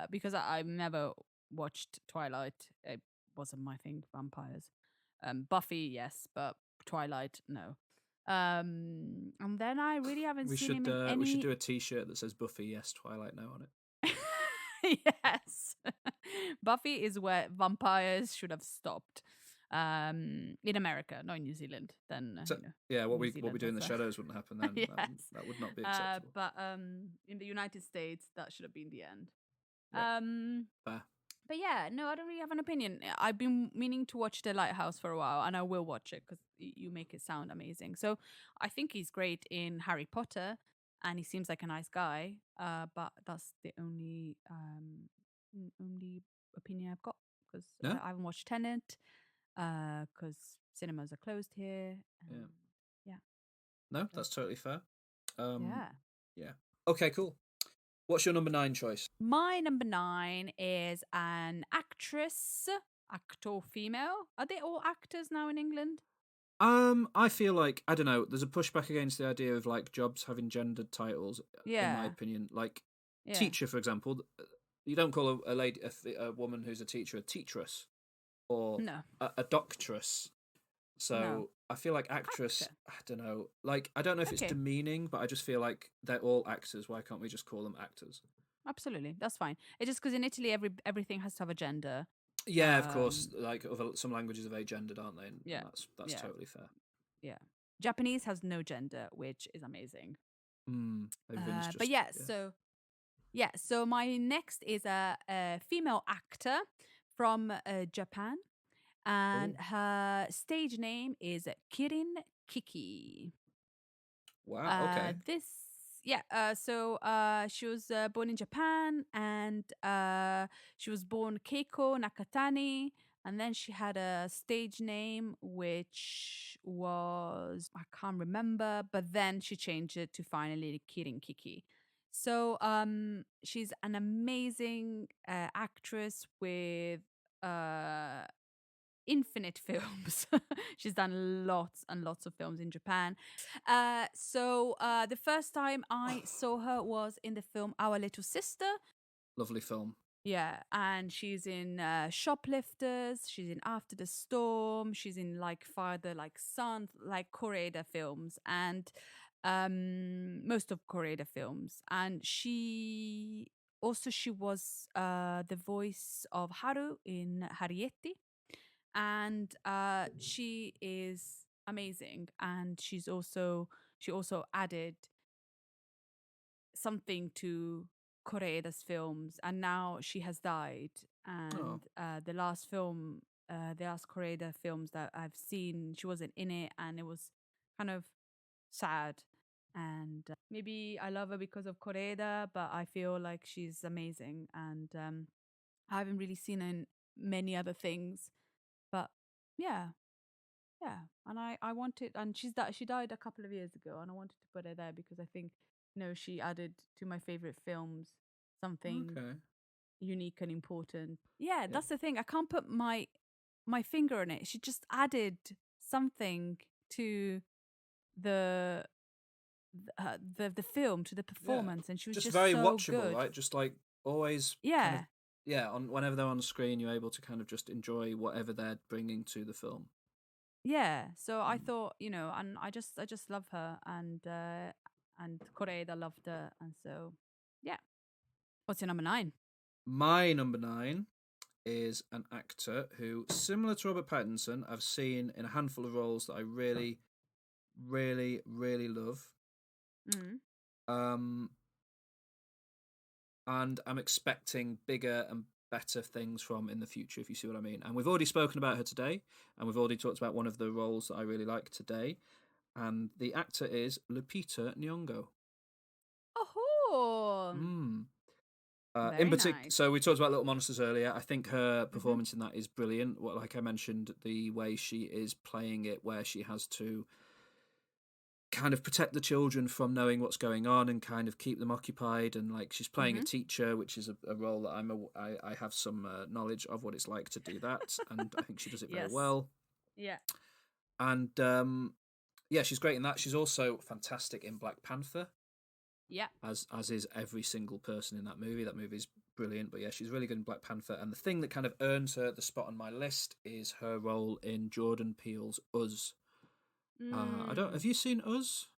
because I've never watched Twilight. It wasn't my thing, vampires. Buffy, yes, but Twilight, no. And then I really haven't seen him in any... We should do a T-shirt that says Buffy, yes, Twilight, no on it. Yes. Buffy is where vampires should have stopped. In America, not in New Zealand. Then yeah, what we do in the shadows wouldn't happen then. Yes. That would not be acceptable. But in the United States, that should have been the end. Fair. But yeah, no, I don't really have an opinion. I've been meaning to watch The Lighthouse for a while, and I will watch it because you make it sound amazing. So I think he's great in Harry Potter, and he seems like a nice guy. But that's the only opinion I've got because I haven't watched Tenet. Because cinemas are closed here. Yeah. No, that's totally fair. Yeah. Okay, cool. What's your number 9 choice? My number 9 is an actor, female. Are they all actors now in England? I feel like, I don't know, there's a pushback against the idea of like jobs having gendered titles. In my Yeah. opinion, like Yeah. teacher, for example, you don't call a lady, a woman who's a teacher, a teacheress or No. a doctress. So No. I feel like actress, Actor. I don't know, like I don't know if it's Okay. demeaning, but I just feel like they're all actors. Why can't we just call them actors? Absolutely. That's fine. It's just because in Italy, everything has to have a gender. Yeah, of course. Like some languages are very gendered, aren't they? And Yeah. that's Yeah. totally fair. Yeah. Japanese has no gender, which is amazing. Everything's But just so my next is a female actor from Japan, and Oh. her stage name is Kirin Kiki. Wow. Okay. She was born in Japan, and she was born Keiko Nakatani, and then she had a stage name which was, I can't remember, but then she changed it to finally Kirin Kiki. So she's an amazing actress with infinite films. She's done lots and lots of films in Japan. The first time I saw her was in the film Our Little Sister. Lovely film. Yeah, and she's in Shoplifters. She's in After the Storm. She's in like Father, like Son, like Koreeda films, and most of Koreeda films. And she was the voice of Haru in Harietti, and she is amazing. And she also added something to Koreeda's films, and now she has died. Oh. And the last film, the last Koreeda films that I've seen, she wasn't in it, and it was kind of sad. And maybe I love her because of Koreeda, but I feel like she's amazing, and I haven't really seen her in many other things. But yeah, yeah, and I wanted, and she died a couple of years ago, and I wanted to put her there because I think, she added to my favorite films something Okay. unique and important. Yeah, Yeah. that's the thing. I can't put my finger on it. She just added something to the the film, to the Yeah. performance, and she was Just just very so watchable, good. right? Just like always kind of Yeah, on whenever they're on screen, you're able to kind of just enjoy whatever they're bringing to the film. yeah. So I Mm. thought, and I just love her, and Koreeda loved her, and so yeah. What's your number 9? My number 9 is an actor who, similar to Robert Pattinson, I've seen in a handful of roles that I really, really, really love. Mm. Um, and I'm expecting bigger and better things from in the future, if you see what I mean. And we've already spoken about her today, and we've already talked about one of the roles that I really like today. And the actor is Lupita Nyong'o. Oh, Mm. In very particular, nice. so we talked about Little Monsters earlier. I think her Mm-hmm. performance in that is brilliant. Well, like I mentioned, the way she is playing it, where she has to kind of protect the children from knowing what's going on and kind of keep them occupied, and like she's playing a Mm-hmm. teacher, which is a role that I have some knowledge of what it's like to do that, and I think she does it very Yes. well. Yeah. And yeah, she's great in that. She's also fantastic in Black Panther. Yeah. As is every single person in that movie. That movie's brilliant, but yeah, she's really good in Black Panther. And the thing that kind of earns her the spot on my list is her role in Jordan Peele's Us. I don't. Have you seen Us?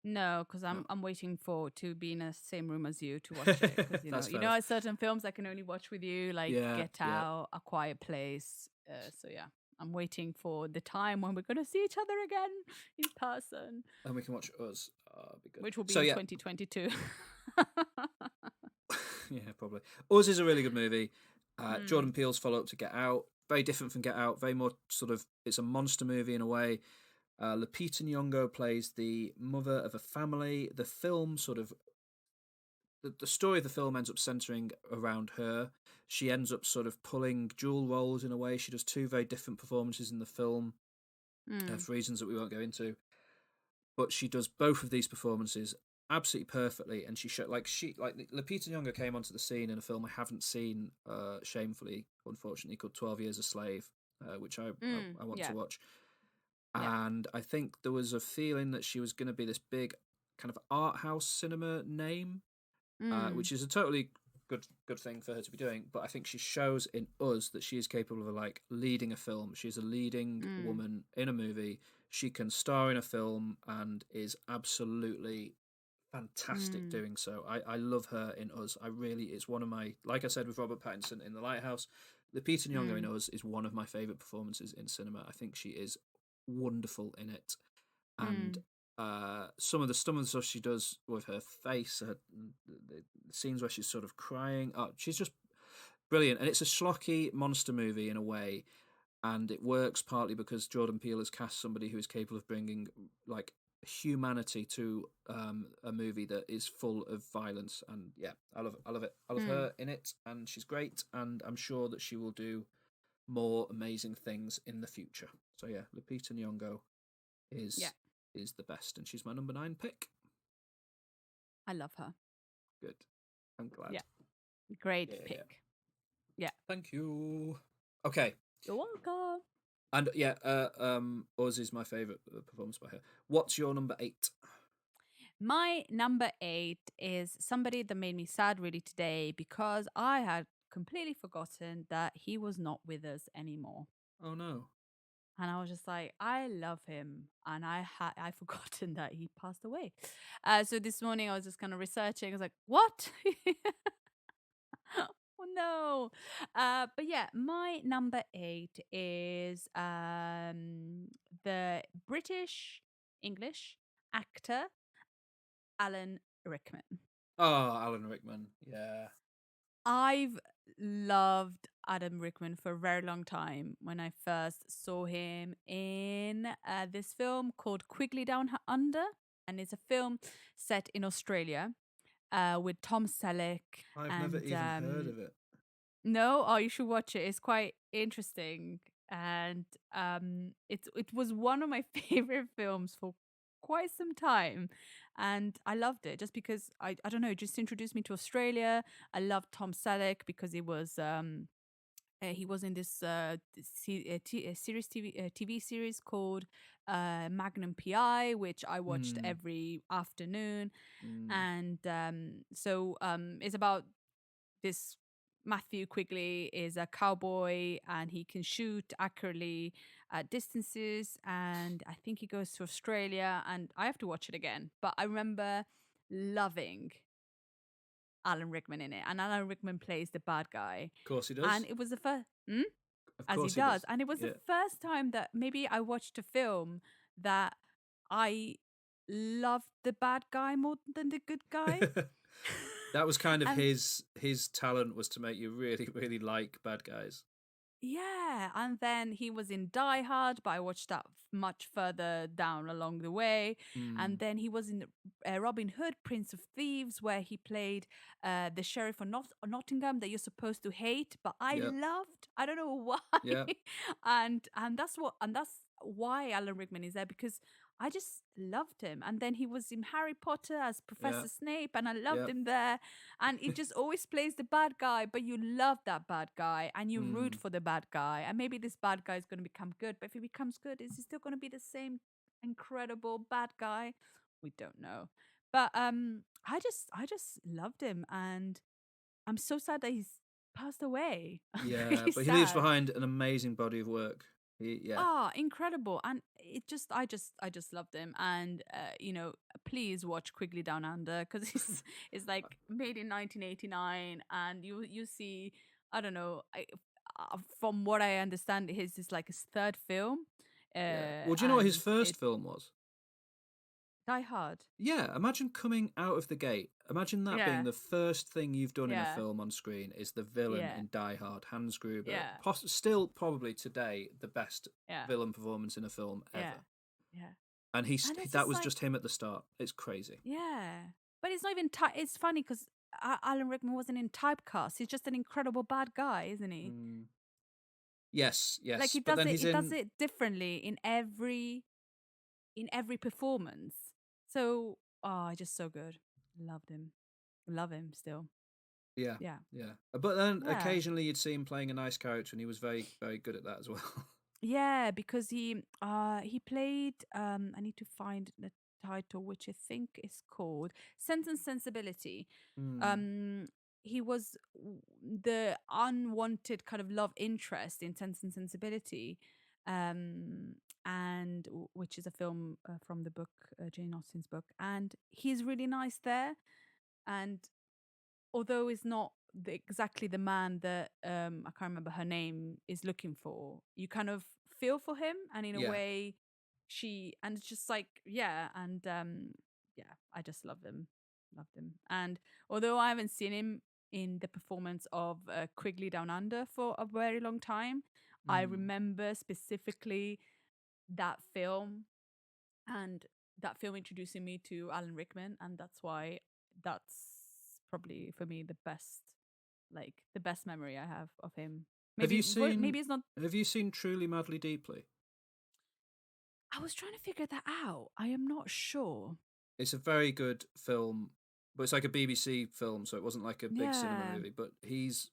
No, because No. I'm waiting to be in the same room as you to watch it. Because That's fair enough. at certain films I can only watch with you, like Yeah, Get yeah. Out, A Quiet Place. So yeah, I'm waiting for the time when we're gonna see each other again in person, And we can watch Us. It'll be good. which will be So in yeah, 2022. yeah, probably. Us is a really good movie. Jordan Peele's follow up to Get Out, very different from Get Out. Very more sort of, it's a monster movie in a way. Lupita Nyong'o plays the mother of a family. The film sort of, the story of the film ends up centering around her. She ends up sort of pulling dual roles in a way. She does two very different performances in the film for reasons that we won't go into. But she does both of these performances absolutely perfectly, and she Lupita Nyong'o came onto the scene in a film I haven't seen, shamefully, unfortunately, called 12 Years a Slave, which I want Yeah. to watch. Yeah. And I think there was a feeling that she was going to be this big kind of art house cinema name, which is a totally good thing for her to be doing. But I think she shows in Us that she is capable of like leading a film. She's a leading woman in a movie. She can star in a film and is absolutely fantastic doing so. I love her in Us. It's one of my, like I said with Robert Pattinson in The Lighthouse, Lupita Nyong'o in Us is one of my favourite performances in cinema. I think she is wonderful in it. And some of the stuff she does with her face, the scenes where she's sort of crying, she's just brilliant. And it's a schlocky monster movie in a way, and it works partly because Jordan Peele has cast somebody who is capable of bringing like humanity to a movie that is full of violence. And yeah, I love it. I love her in it, and she's great. And I'm sure that she will do more amazing things in the future. So yeah, Lupita Nyong'o is the best, and she's my number 9 pick. I love her. Good. I'm glad. Yeah. Great pick. Yeah. Thank you. Okay. You're welcome. And yeah, Us is my favourite performance by her. What's your number 8? My number 8 is somebody that made me sad really today because I had completely forgotten that he was not with us anymore. Oh no. And I was just like, I love him, and I forgotten that he passed away. So this morning I was just kind of researching. I was like, what? Oh no. But yeah, my number 8 is the British English actor Alan Rickman. Oh, Alan Rickman. Yeah. I've loved Adam Rickman for a very long time. When I first saw him in this film called Quigley Down Under, and it's a film set in Australia with Tom Selleck. I've never even heard of it. No, oh, you should watch it. It's quite interesting, and it was one of my favorite films for quite some time, and I loved it just because I don't know, it just introduced me to Australia. I loved Tom Selleck because he was in this series TV series called Magnum PI, which I watched every afternoon, and so it's about this. Matthew Quigley is a cowboy and he can shoot accurately at distances. And I think he goes to Australia, and I have to watch it again. But I remember loving Alan Rickman in it. And Alan Rickman plays the bad guy. Of course he does. And it was the first... Of as he course does. And it was the first time that maybe I watched a film that I loved the bad guy more than the good guy. That was kind of his talent, was to make you really, really like bad guys. Yeah, and then he was in Die Hard, but I watched that much further down along the way. And then he was in Robin Hood, Prince of Thieves, where he played the sheriff of Nottingham that you're supposed to hate, but I loved. I don't know why. Yeah. and that's why Alan Rickman is there, because I just loved him. And then he was in Harry Potter as Professor Snape, and I loved him there. And it just always plays the bad guy, but you love that bad guy and you root for the bad guy. And maybe this bad guy is going to become good, but if he becomes good, is he still going to be the same incredible bad guy? We don't know. But I just loved him, and I'm so sad that he's passed away. Yeah, Really but he leaves sad. behind an amazing body of work. Incredible. And I just loved him. And please watch Quigley Down Under, because it's like made in 1989, and you see, I don't know, from what I understand, his is like his third film. Well, do you know what his first film was? Die Hard. Yeah, imagine coming out of the gate. Imagine that being the first thing you've done in a film on screen is the villain in Die Hard, Hans Gruber. Yeah. Still probably today the best villain performance in a film ever. Yeah. And that was like, just him at the start. It's crazy. Yeah. But it's not even it's funny because Alan Rickman wasn't in typecast. He's just an incredible bad guy, isn't he? Yes. Like he does does it differently in every performance. So, just so good. Loved him. Love him still. Yeah. Yeah. But then occasionally you'd see him playing a nice character, and he was very, very good at that as well. Yeah, because he played I need to find the title, which I think is called Sense and Sensibility. Um he was the unwanted kind of love interest in Sense and Sensibility. Um which is a film from the book, Jane Austen's book, and he's really nice there. And although is not exactly the man that I can't remember her name is looking for, you kind of feel for him, and in a Yeah. way, and it's just like yeah, I just loved him. And although I haven't seen him in the performance of Quigley Down Under for a very long time, I remember specifically that film, and that film introducing me to Alan Rickman, and that's why that's probably for me the best memory I have of him. Have you Maybe it's not. seen Truly Madly Deeply? I was trying to figure that out. I am not sure. It's a very good film, but it's like a BBC film, so it wasn't like a big cinema Yeah, movie. But he's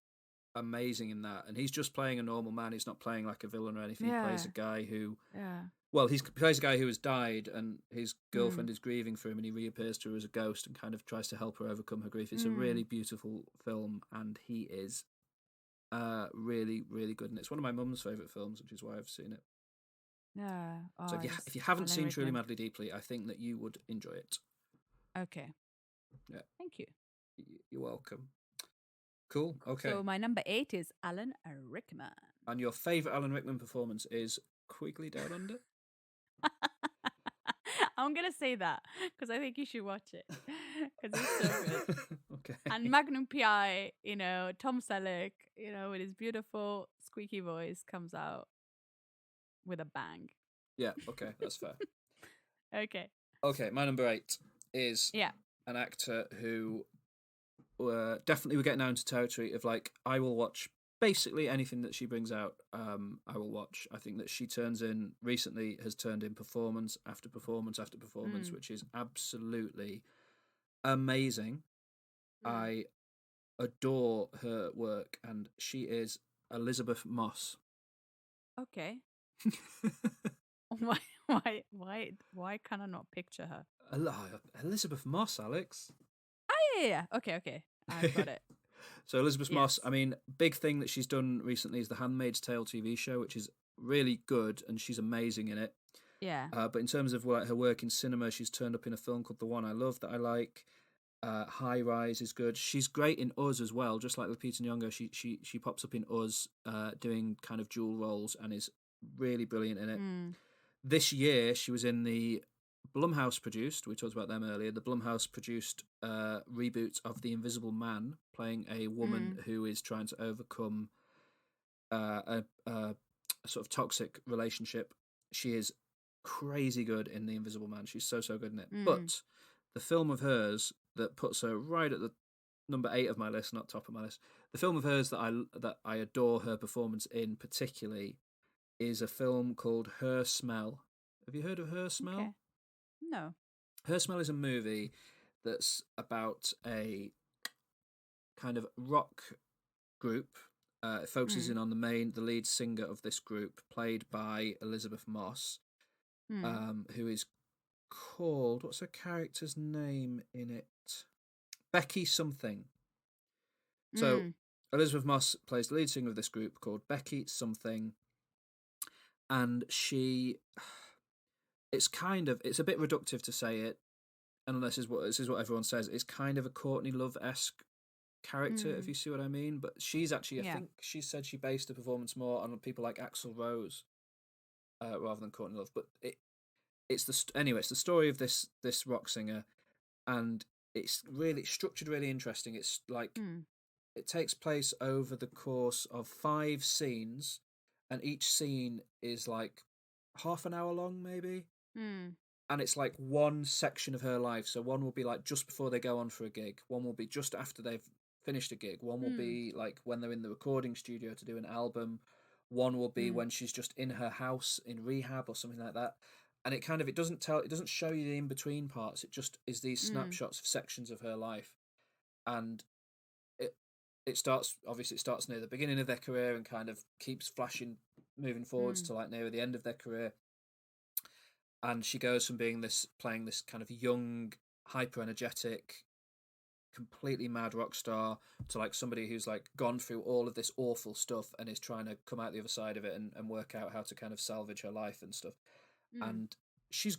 amazing in that, and he's just playing a normal man. He's not playing like a villain or anything. He plays yeah, a guy who, yeah. well, he plays a guy who has died, and his girlfriend Mm, is grieving for him, and he reappears to her as a ghost and kind of tries to help her overcome her grief. It's a mm, really beautiful film, and he is really, really good. And it's one of my mum's favourite films, which is why I've seen it. yeah. So Oh, if you haven't Alan seen Truly Rickman. Madly Deeply, I think that you would enjoy it. Okay, Yeah, thank you. you're welcome. Cool. Okay. So my number 8 is Alan Rickman. And your favourite Alan Rickman performance is Quigley Down Under? I'm gonna say that because I think you should watch it because it's so good. Okay. And Magnum PI, Tom Selleck, with his beautiful squeaky voice, comes out with a bang. Yeah, okay, that's fair. Okay. Okay, my number 8 is Yeah. an actor who definitely we're getting now into territory of like, I will watch basically anything that she brings out. I will watch. I think that she has turned in performance after performance after performance, which is absolutely amazing. I adore her work, and she is Elizabeth Moss. Okay. Why can I not picture her? Elizabeth Moss, Alex. Oh yeah. Okay. I've got it. So Elizabeth Moss, Yes. I mean, big thing that she's done recently is the Handmaid's Tale TV show, which is really good, and she's amazing in it. Yeah. But in terms of her work in cinema, she's turned up in a film called The One I Love that I like. High Rise is good. She's great in Us as well, just like Lupita Nyong'o. She pops up in Us, doing kind of dual roles, and is really brilliant in it. This year, she was in the Blumhouse produced, we talked about them earlier, the Blumhouse produced reboot of The Invisible Man, playing a woman who is trying to overcome a sort of toxic relationship. She is crazy good in The Invisible Man. She's so good in it. But the film of hers that puts her right at the number 8 of my list, not top of my list, the film of hers that I adore her performance in particularly is a film called Her Smell. Have you heard of Her Smell? Okay. No. Her Smell is a movie that's about a kind of rock group. It focuses in on the lead singer of this group, played by Elizabeth Moss, who is called, what's her character's name in it? Becky something. So Elizabeth Moss plays the lead singer of this group called Becky something, and it's a bit reductive to say it, and this is what everyone says. It's kind of a Courtney Love-esque character, if you see what I mean. But she's actually, I think she said she based the performance more on people like Axl Rose, rather than Courtney Love. But it's the story of this rock singer, and it's structured really interesting. It's like it takes place over the course of 5 scenes, and each scene is like half an hour long, maybe. And it's like one section of her life. So one will be like just before they go on for a gig. One will be just after they've finished a gig. One will be like when they're in the recording studio to do an album. One will be when she's just in her house in rehab or something like that. And it doesn't show you the in-between parts. It just is these snapshots of sections of her life. And it starts near the beginning of their career and kind of keeps flashing moving forwards to like near the end of their career. And she goes from playing this kind of young, hyper energetic, completely mad rock star to like somebody who's like gone through all of this awful stuff and is trying to come out the other side of it and work out how to kind of salvage her life and stuff. And she's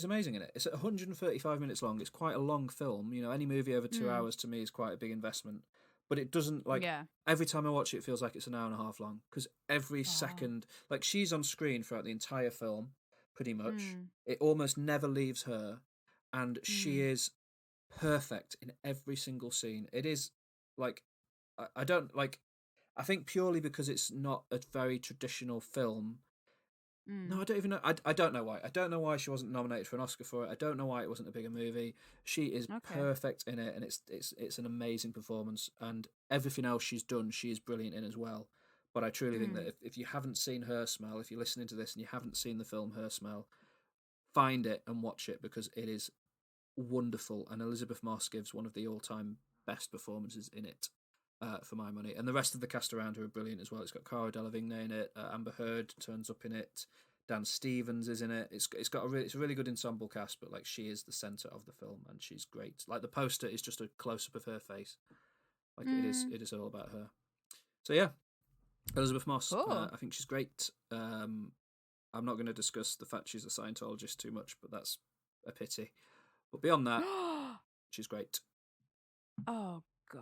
amazing in it. It's 135 minutes long. It's quite a long film. You know, any movie over 2 hours to me is quite a big investment. But it doesn't like every time I watch it, it feels like it's an hour and a half long because every second, like she's on screen throughout the entire film, pretty much. It almost never leaves her, and she is perfect in every single scene. It is like I don't like. I think purely because it's not a very traditional film. No, I don't even know. I don't know why. I don't know why she wasn't nominated for an Oscar for it. I don't know why it wasn't a bigger movie. She is perfect in it, and it's an amazing performance. And everything else she's done, she is brilliant in as well. But I truly think that if you haven't seen Her Smell, if you're listening to this and you haven't seen the film Her Smell, find it and watch it because it is wonderful. And Elizabeth Moss gives one of the all-time best performances in it. For my money, and the rest of the cast around her are brilliant as well. It's got Cara Delevingne in it. Amber Heard turns up in it. Dan Stevens is in it. It's a really good ensemble cast, but like she is the center of the film and she's great. Like the poster is just a close up of her face. Like it is all about her. So yeah, Elizabeth Moss. Cool. I think she's great. I'm not going to discuss the fact she's a Scientologist too much, but that's a pity. But beyond that, she's great. Oh God.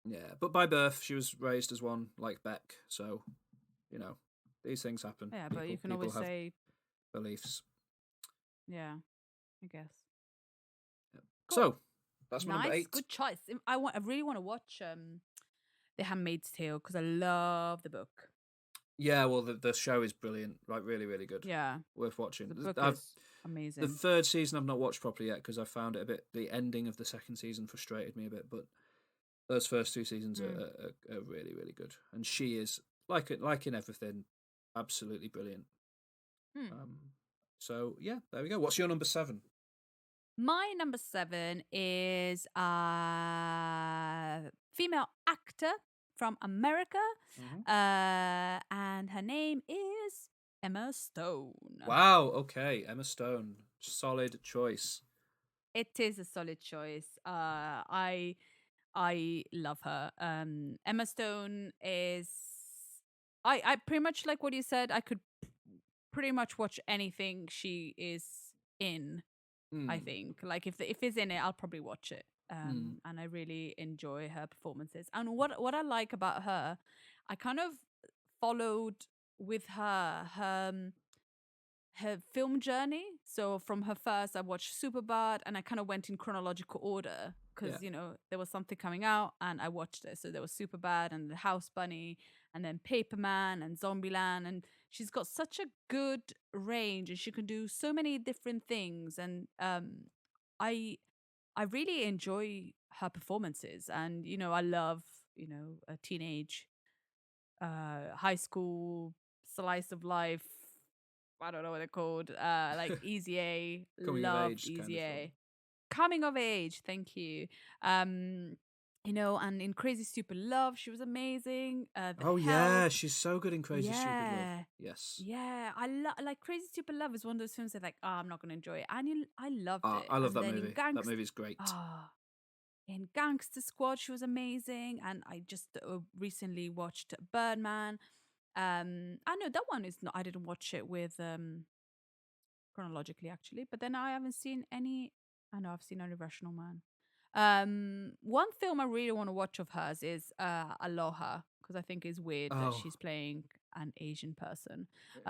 Yeah, but by birth, she was raised as one, like Beck. So, you know, these things happen. Yeah, but you can always have say beliefs. Yeah, I guess. Yeah. Cool. So, that's my nice, number 8. Good choice. I really want to watch The Handmaid's Tale because I love the book. Yeah, well, the show is brilliant. Like, really, really good. Yeah, worth watching. The book is amazing. The third season I've not watched properly yet because I found it a bit. The ending of the second season frustrated me a bit, but those first 2 seasons are really, really good. And she is like in everything, absolutely brilliant. So yeah, there we go. What's your number 7? My number 7 is a female actor from America, and her name is Emma Stone. Wow. Okay, Emma Stone, solid choice. It is a solid choice. I love her. Emma Stone is. I pretty much like what you said. I could pretty much watch anything she is in. I think like if it's in it, I'll probably watch it. And I really enjoy her performances. And what I like about her, I kind of followed with her film journey. So from her first, I watched Superbad, and I kind of went in chronological order because you know there was something coming out, and I watched it. So there was Superbad and The House Bunny, and then Paperman and Zombieland, and she's got such a good range, and she can do so many different things. And I really enjoy her performances, and you know I love a teenage, high school slice of life. I don't know what they're called. Like Easy A. Loved Easy A. Coming of age. Thank you. You know, and in Crazy Stupid Love, she was amazing. Yeah, she's so good in Crazy Stupid Love. Yes. Yeah, I like Crazy Stupid Love is one of those films that like, oh, I'm not going to enjoy it, and I loved it. I love that movie. That movie's great. In Gangster Squad, she was amazing, and I just recently watched Birdman. I know that one is not. I didn't watch it with chronologically actually, but then I haven't seen any. I know I've seen only Rational Man. One film I really want to watch of hers is Aloha, because I think it's weird that she's playing an Asian person.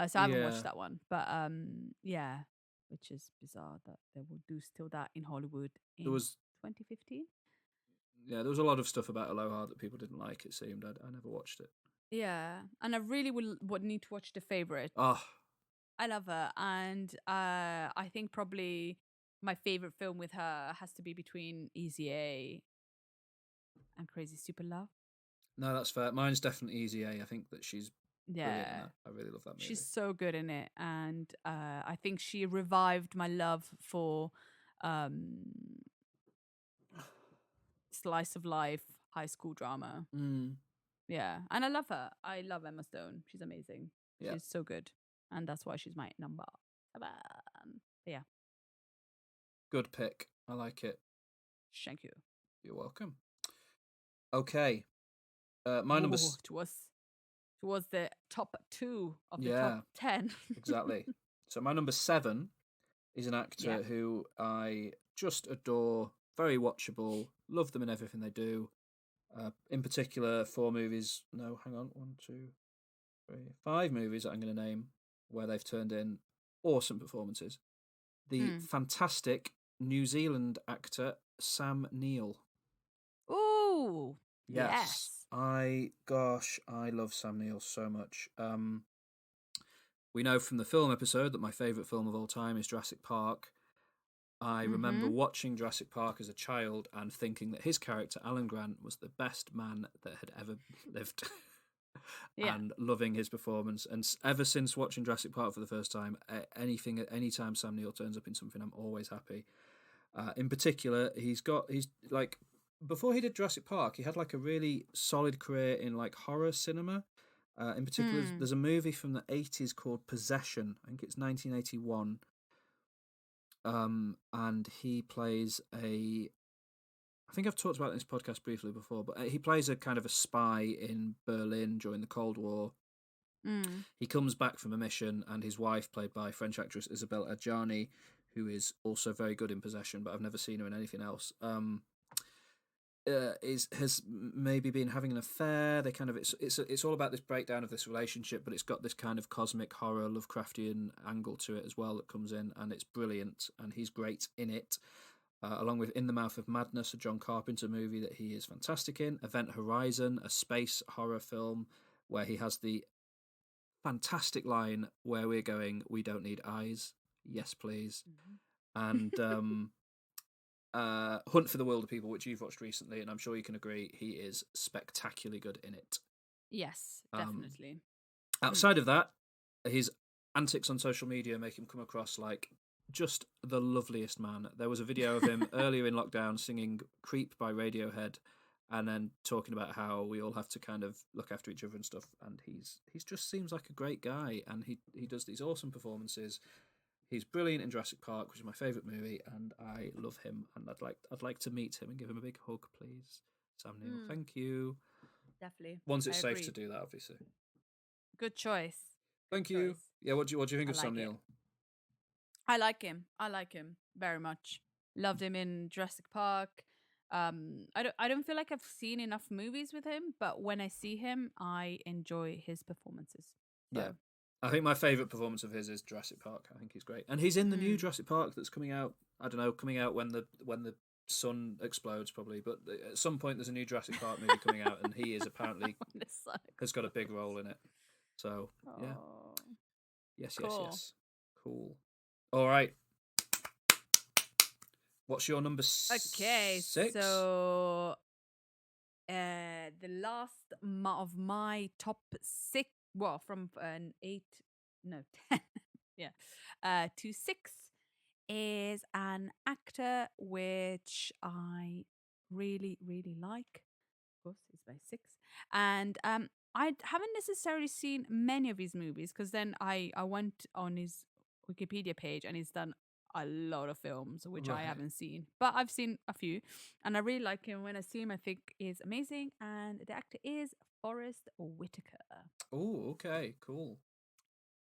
So I haven't watched that one, but yeah, which is bizarre that they will do still that in Hollywood in 2015. Yeah, there was a lot of stuff about Aloha that people didn't like. It seemed I never watched it. Yeah, and I really would need to watch The Favorite. I love her, and I think probably my favorite film with her has to be between Easy A and Crazy Stupid Love. No, that's fair. Mine's definitely Easy A. I think that she's brilliant in that. I really love that movie. She's so good in it, and I think she revived my love for slice of life high school drama. Yeah, and I love her. I love Emma Stone. She's amazing. Yeah. She's so good, and that's why she's my number 7. Yeah, Good pick. I like it. thank you. You're welcome. Okay. My number. Ooh, towards the top 2 of the Yeah. top 10. Exactly. So my number 7 is an actor who I just adore. Very watchable. Love them in everything they do. In particular, 4 movies. No, hang on. 1, 2, 3, 5 movies that I'm going to name where they've turned in awesome performances. The fantastic New Zealand actor Sam Neill. Ooh, yes. I love Sam Neill so much. We know from the film episode that my favourite film of all time is Jurassic Park. I remember watching Jurassic Park as a child and thinking that his character, Alan Grant, was the best man that had ever lived. And loving his performance. And ever since watching Jurassic Park for the first time, anytime Sam Neill turns up in something, I'm always happy. In particular, he's like, before he did Jurassic Park, he had like a really solid career in like horror cinema. In particular, there's a movie from the 80s called Possession. I think it's 1981. And he plays I think I've talked about this podcast briefly before, but he plays a kind of a spy in Berlin during the Cold War. He comes back from a mission, and his wife, played by French actress Isabelle Adjani, who is also very good in Possession, but I've never seen her in anything else, has maybe been having an affair. They kind of it's all about this breakdown of this relationship, but it's got this kind of cosmic horror Lovecraftian angle to it as well that comes in, and it's brilliant, and he's great in it. Along with In the Mouth of Madness, a John Carpenter movie that he is fantastic in. Event Horizon, a space horror film where he has the fantastic line, "Where we're going, we don't need eyes. Yes, please." And Hunt for the Wilder People, which you've watched recently, and I'm sure you can agree, he is spectacularly good in it. Yes, definitely. Outside of that, his antics on social media make him come across like just the loveliest man. There was a video of him earlier in lockdown singing Creep by Radiohead, and then talking about how we all have to kind of look after each other and stuff. And he's just seems like a great guy, and he does these awesome performances. He's brilliant in Jurassic Park, which is my favourite movie, and I love him. And I'd like to meet him and give him a big hug, please. Sam Neill, thank you. Definitely. Once it's I safe agree. to do that, obviously. Good choice. Thank you. Yeah, what do you think of Sam Neill? I like him very much. Loved him in Jurassic Park. I don't feel like I've seen enough movies with him, but when I see him, I enjoy his performances. So. Yeah, I think my favourite performance of his is Jurassic Park. I think he's great, and he's in the new Jurassic Park that's coming out. I don't know, coming out when the sun explodes probably, but at some point there's a new Jurassic Park movie coming out, and he is apparently has got a big role in it. So yeah, yes, cool. All right. What's your number 6? Okay, so the last of my top 6, well, from 10, yeah, to 6 is an actor which I really, really like. Of course, he's by 6. And I haven't necessarily seen many of his movies, because then I went on his Wikipedia page and he's done a lot of films which I haven't seen, but I've seen a few, and I really like him. When I see him, I think he's amazing, and the actor is Forest Whitaker. Oh, okay, cool.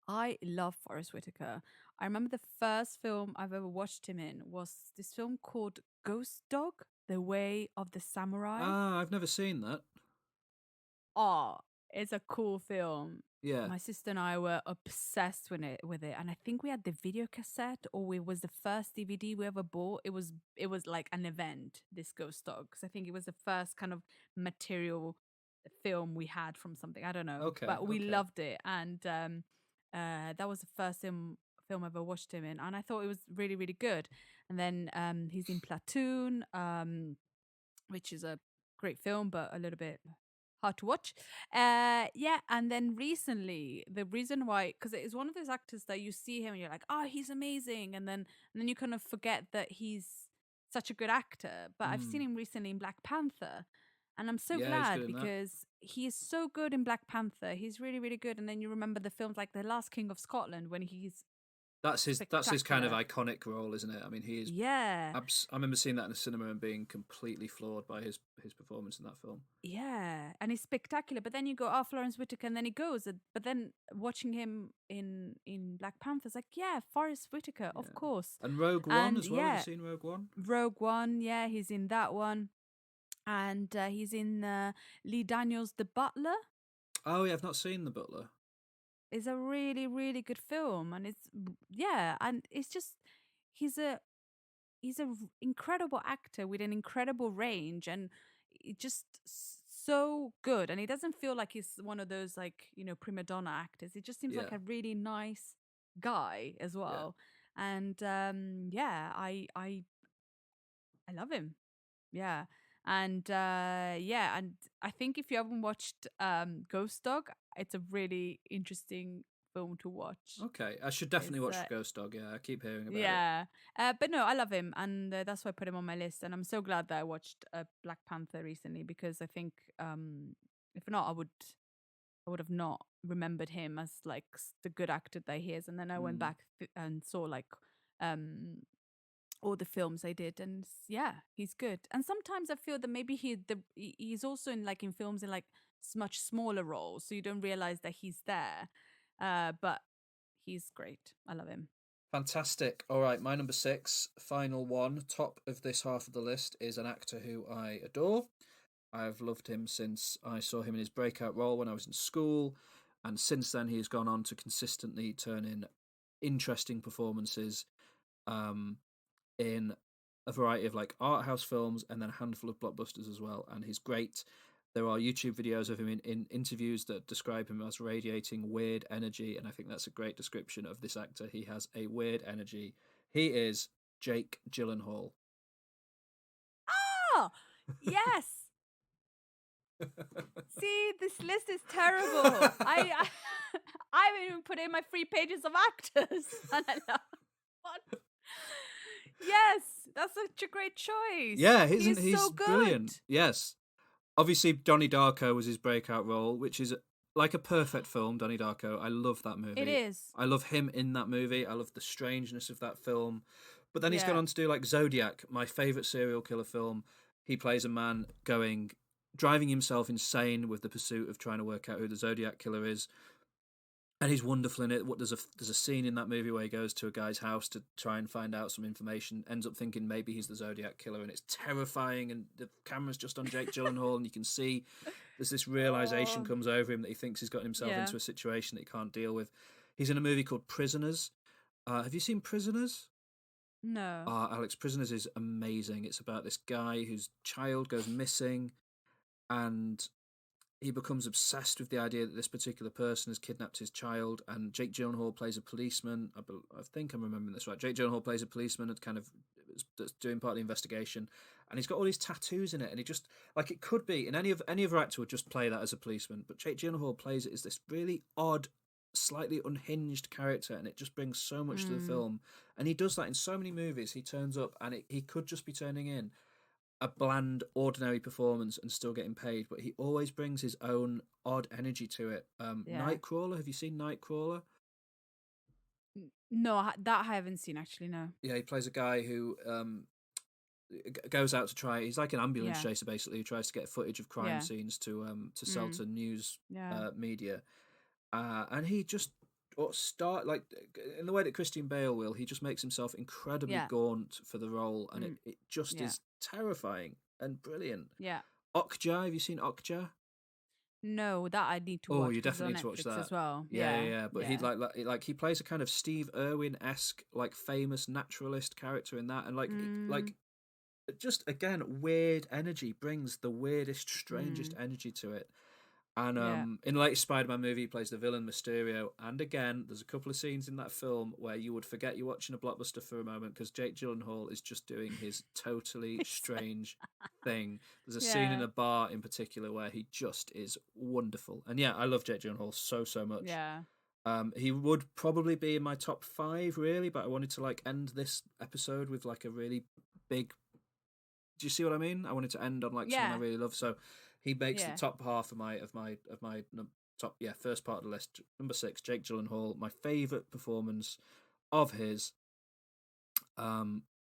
I love Forest Whitaker. I remember the first film I've ever watched him in was this film called Ghost Dog: The Way of the Samurai. I've never seen that. Oh, it's a cool film. Yeah. My sister and I were obsessed with it, and I think we had the video cassette, or it was the first DVD we ever bought. It was like an event, this Ghost Dog, because I think it was the first kind of material film we had from something. I don't know, okay, but we loved it, and that was the first film I ever watched him in, and I thought it was really, really good. And then he's in Platoon, which is a great film, but a little bit hard to watch. Yeah, and then recently, the reason why, because it's one of those actors that you see him and you're like, oh, he's amazing, and then you kind of forget that he's such a good actor. But I've seen him recently in Black Panther, And I'm so Yeah, he's glad good in that. because he is so good in Black Panther. He's really, really good. And then you remember the films like The Last King of Scotland when he's That's his kind of spectacular. iconic role, isn't it? I mean, he is. Yeah. I remember seeing that in the cinema and being completely floored by his performance in that film. Yeah, and he's spectacular. But then you go, oh, Florence Whitaker, and then he goes. But then watching him in Black Panther, it's like, yeah, Forrest Whitaker, of Yeah. course. And Rogue One And as well. Have you yeah, seen Rogue One? Rogue One, yeah, he's in that one, and he's in Lee Daniels' The Butler. Oh yeah, I've not seen The Butler. It's a really, really good film, and it's just he's a incredible actor with an incredible range, and just so good. And he doesn't feel like he's one of those like prima donna actors. He just seems like Yeah, a really nice guy as yeah. well. And yeah, I love him. Yeah. And yeah, and I think if you haven't watched Ghost Dog, it's a really interesting film to watch. Okay, I should definitely It's watch Ghost Dog. Yeah, I keep hearing about it. yeah, but no, I love him, and that's why I put him on my list. And I'm so glad that I watched Black Panther recently because I think if not, I would have not remembered him as like the good actor that he is. And then I went back and saw like um all the films I did, and yeah, he's good. And sometimes I feel that maybe he's also in like in films in like much smaller roles, so you don't realize that he's there. But he's great. I love him. Fantastic. All right, my number 6, final one, top of this half of the list, is an actor who I adore. I've loved him since I saw him in his breakout role when I was in school, and since then he's gone on to consistently turn in interesting performances in a variety of like art house films and then a handful of blockbusters as well. And he's great. There are YouTube videos of him in interviews that describe him as radiating weird energy, and I think that's a great description of this actor. He has a weird energy. He is Jake Gyllenhaal. Oh, yes. See, this list is terrible. I haven't even put in my 3 pages of actors. And I love what? Yes, that's such a great choice. Yeah, He's so good. brilliant. Yes. Obviously, Donnie Darko was his breakout role, which is like a perfect film, Donnie Darko. I love that movie. It is. I love him in that movie. I love the strangeness of that film. But then he's gone Yeah. on to do like Zodiac, my favourite serial killer film. He plays a man driving himself insane with the pursuit of trying to work out who the Zodiac killer is. And he's wonderful in it. There's a scene in that movie where he goes to a guy's house to try and find out some information, ends up thinking maybe he's the Zodiac killer, and it's terrifying, and the camera's just on Jake Gyllenhaal, and you can see there's this realization comes over him that he thinks he's gotten himself into a situation that he can't deal with. He's in a movie called Prisoners. Have you seen Prisoners? No. Alex, Prisoners is amazing. It's about this guy whose child goes missing, and he becomes obsessed with the idea that this particular person has kidnapped his child, and Jake Gyllenhaal plays a policeman. I think I'm remembering this right. Jake Gyllenhaal plays a policeman and kind of that's doing part of the investigation, and he's got all these tattoos in it, and he just like it could be, and any other actor would just play that as a policeman, but Jake Gyllenhaal plays it as this really odd, slightly unhinged character, and it just brings so much to the film. And he does that in so many movies. He turns up, and he could just be turning in a bland, ordinary performance and still getting paid, but he always brings his own odd energy to it. Nightcrawler, have you seen Nightcrawler? No, that I haven't seen actually. No. Yeah, he plays a guy who goes out to try. He's like an ambulance chaser basically, who tries to get footage of crime scenes to sell to news media, and he just start like in the way that Christian Bale will. He just makes himself incredibly gaunt for the role, and it just is terrifying and brilliant. Yeah. Okja, have you seen Okja? No, that I need to watch. Oh, you 'cause it's definitely on need to watch Netflix that as well. Yeah. But he like he plays a kind of Steve Irwin-esque, like famous naturalist character in that, and like just again weird energy, brings the weirdest, strangest energy to it. And in the latest Spider-Man movie, he plays the villain Mysterio. And again, there's a couple of scenes in that film where you would forget you're watching a blockbuster for a moment because Jake Gyllenhaal is just doing his totally strange thing. There's a scene in a bar in particular where he just is wonderful. And yeah, I love Jake Gyllenhaal so much. Yeah. He would probably be in my top 5, really, but I wanted to like end this episode with like a really big Do you see what I mean? I wanted to end on like someone I Yeah. really love. So he makes the Yeah. top half of my top first part of the list. Number 6, Jake Gyllenhaal. My favourite performance of his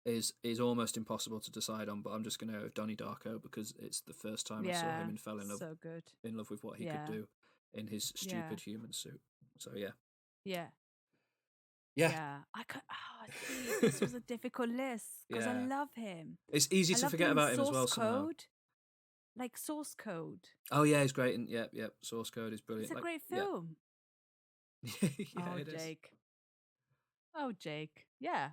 is almost impossible to decide on, but I'm just going to go with Donnie Darko because it's the first time I saw him and fell in love So good. with what he Yeah. could do in his Yeah. stupid human suit. So yeah. Yeah. Yeah. Yeah. I could. Oh, see, this was a difficult list because I Yeah. love him. It's easy I to love forget in about him as Source well somehow. Code. Like Source Code. Oh yeah, he's great. And yep. Source Code is brilliant. It's a great film. Yeah, Oh, it is. Jake. Oh, Jake. Yeah.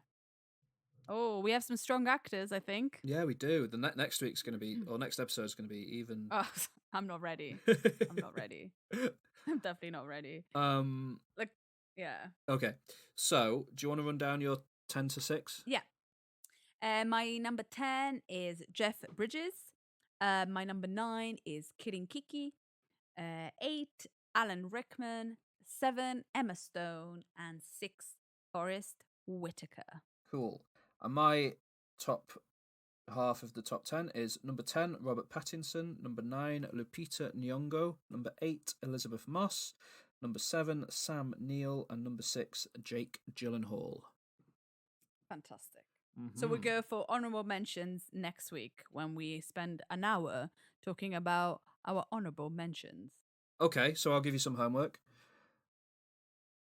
Oh, we have some strong actors, I think. Yeah, we do. The next week's going to be, or next episode is going to be even. Oh, I'm not ready. I'm not ready. I'm definitely not ready. Like, yeah. Okay. So, do you want to run down your 10 to 6? Yeah. My number 10 is Jeff Bridges. My number 9 is Kidding Kiki. 8, Alan Rickman. 7, Emma Stone. And 6, Forrest Whitaker. Cool. And my top half of the top 10 is number 10, Robert Pattinson. Number 9, Lupita Nyong'o. Number 8, Elizabeth Moss. Number 7, Sam Neill. And number 6, Jake Gyllenhaal. Fantastic. So we go for honorable mentions next week when we spend an hour talking about our honorable mentions. Okay, so I'll give you some homework.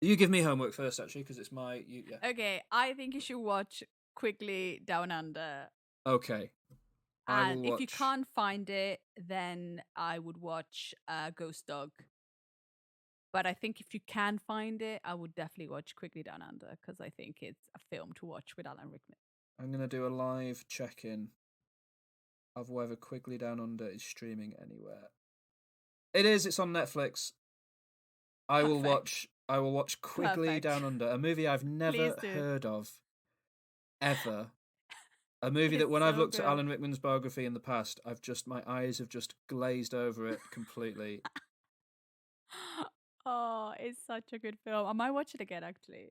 You give me homework first, actually, because it's my... yeah. Okay, I think you should watch Quigley Down Under. Okay. And if you can't find it, then I would watch Ghost Dog. But I think if you can find it, I would definitely watch Quigley Down Under because I think it's a film to watch with Alan Rickman. I'm going to do a live check-in of whether Quigley Down Under is streaming anywhere. It is. It's on Netflix. I will watch Quigley Down Under, a movie I've never heard of, ever. A movie that when I've looked at Alan Rickman's biography in the past, my eyes have just glazed over it completely. Oh, it's such a good film. I might watch it again, actually.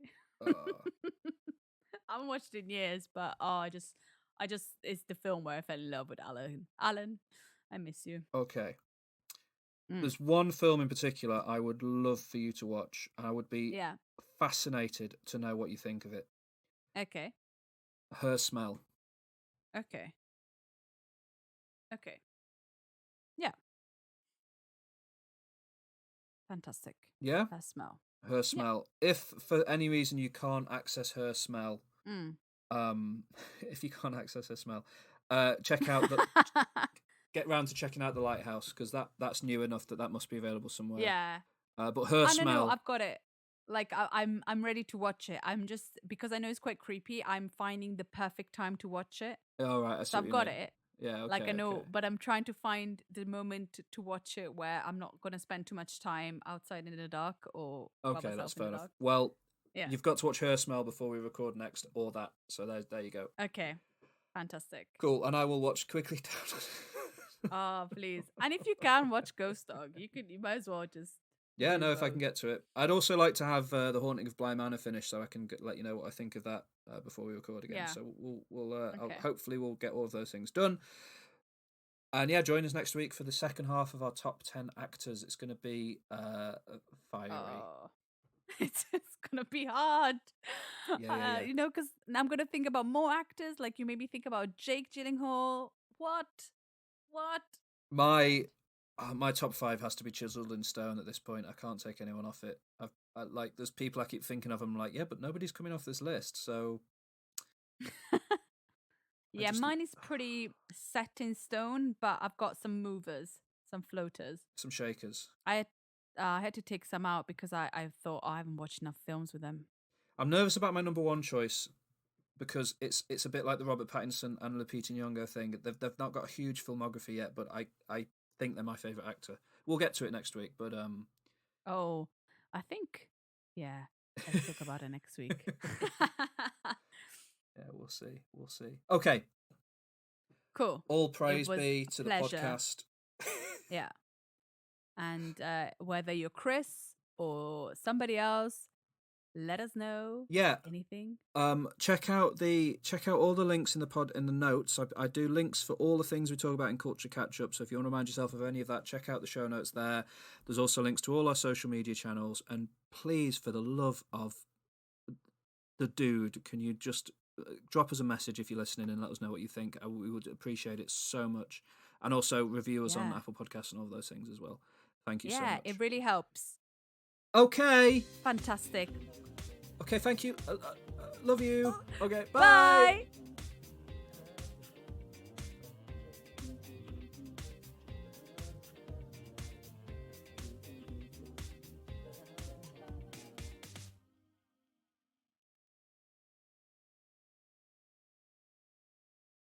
I haven't watched it in years, but I just, it's the film where I fell in love with Alan. Alan, I miss you. Okay. There's one film in particular I would love for you to watch, and I would be fascinated to know what you think of it. Okay. Her Smell. Okay. Yeah. Fantastic. Yeah? Her Smell. Her Smell. Yeah. If for any reason you can't access Her Smell, if you can't access Her Smell, check out the... Get round to checking out The Lighthouse, because that's new enough that must be available somewhere. Yeah. But Her Smell... No, I've got it. Like, I'm ready to watch it. I'm just... Because I know it's quite creepy, I'm finding the perfect time to watch it. Oh, right. So I've got it. Yeah, okay. Like, I know, but I'm trying to find the moment to watch it where I'm not going to spend too much time outside in the dark or by myself that's in fair the enough. dark. Well, yeah. You've got to watch Her Smell before we record next, or that. So there you go. Okay. Fantastic. Cool. And I will watch Quickly Down. Oh, please. And if you can watch Ghost Dog, you might as well just... Yeah, no, if I can get to it. I'd also like to have The Haunting of Bly Manor finished so I can let you know what I think of that before we record again. Yeah. So hopefully we'll get all of those things done. And yeah, join us next week for the second half of our top 10 actors. It's going to be fiery. Oh. It's going to be hard. Yeah. You know, because I'm going to think about more actors. Like you maybe think about Jake Gyllenhaal. What? My top 5 has to be chiseled in stone at this point. I can't take anyone off it. There's people I keep thinking of. I'm like, yeah, but nobody's coming off this list. So yeah, mine is pretty set in stone, but I've got some movers, some floaters, some shakers. I had to take some out because I thought I haven't watched enough films with them. I'm nervous about my number 1 choice because it's a bit like the Robert Pattinson and Lupita Nyong'o thing. They've not got a huge filmography yet, but I think they're my favourite actor. We'll get to it next week, but Oh, I think let's talk about it next week. Yeah, we'll see. Okay. Cool. All praise be to the podcast. Yeah. And whether you're Chris or somebody else, let us know. Yeah. Anything. Check out all the links in the notes. I do links for all the things we talk about in Culture Catch Up. So if you want to remind yourself of any of that, check out the show notes there. There's also links to all our social media channels. And please, for the love of the dude, can you just drop us a message if you're listening and let us know what you think? We would appreciate it so much. And also review us on Apple Podcasts and all those things as well. Thank you so much. Yeah, it really helps. Okay. Fantastic. Okay, thank you. Love you. Okay, Bye.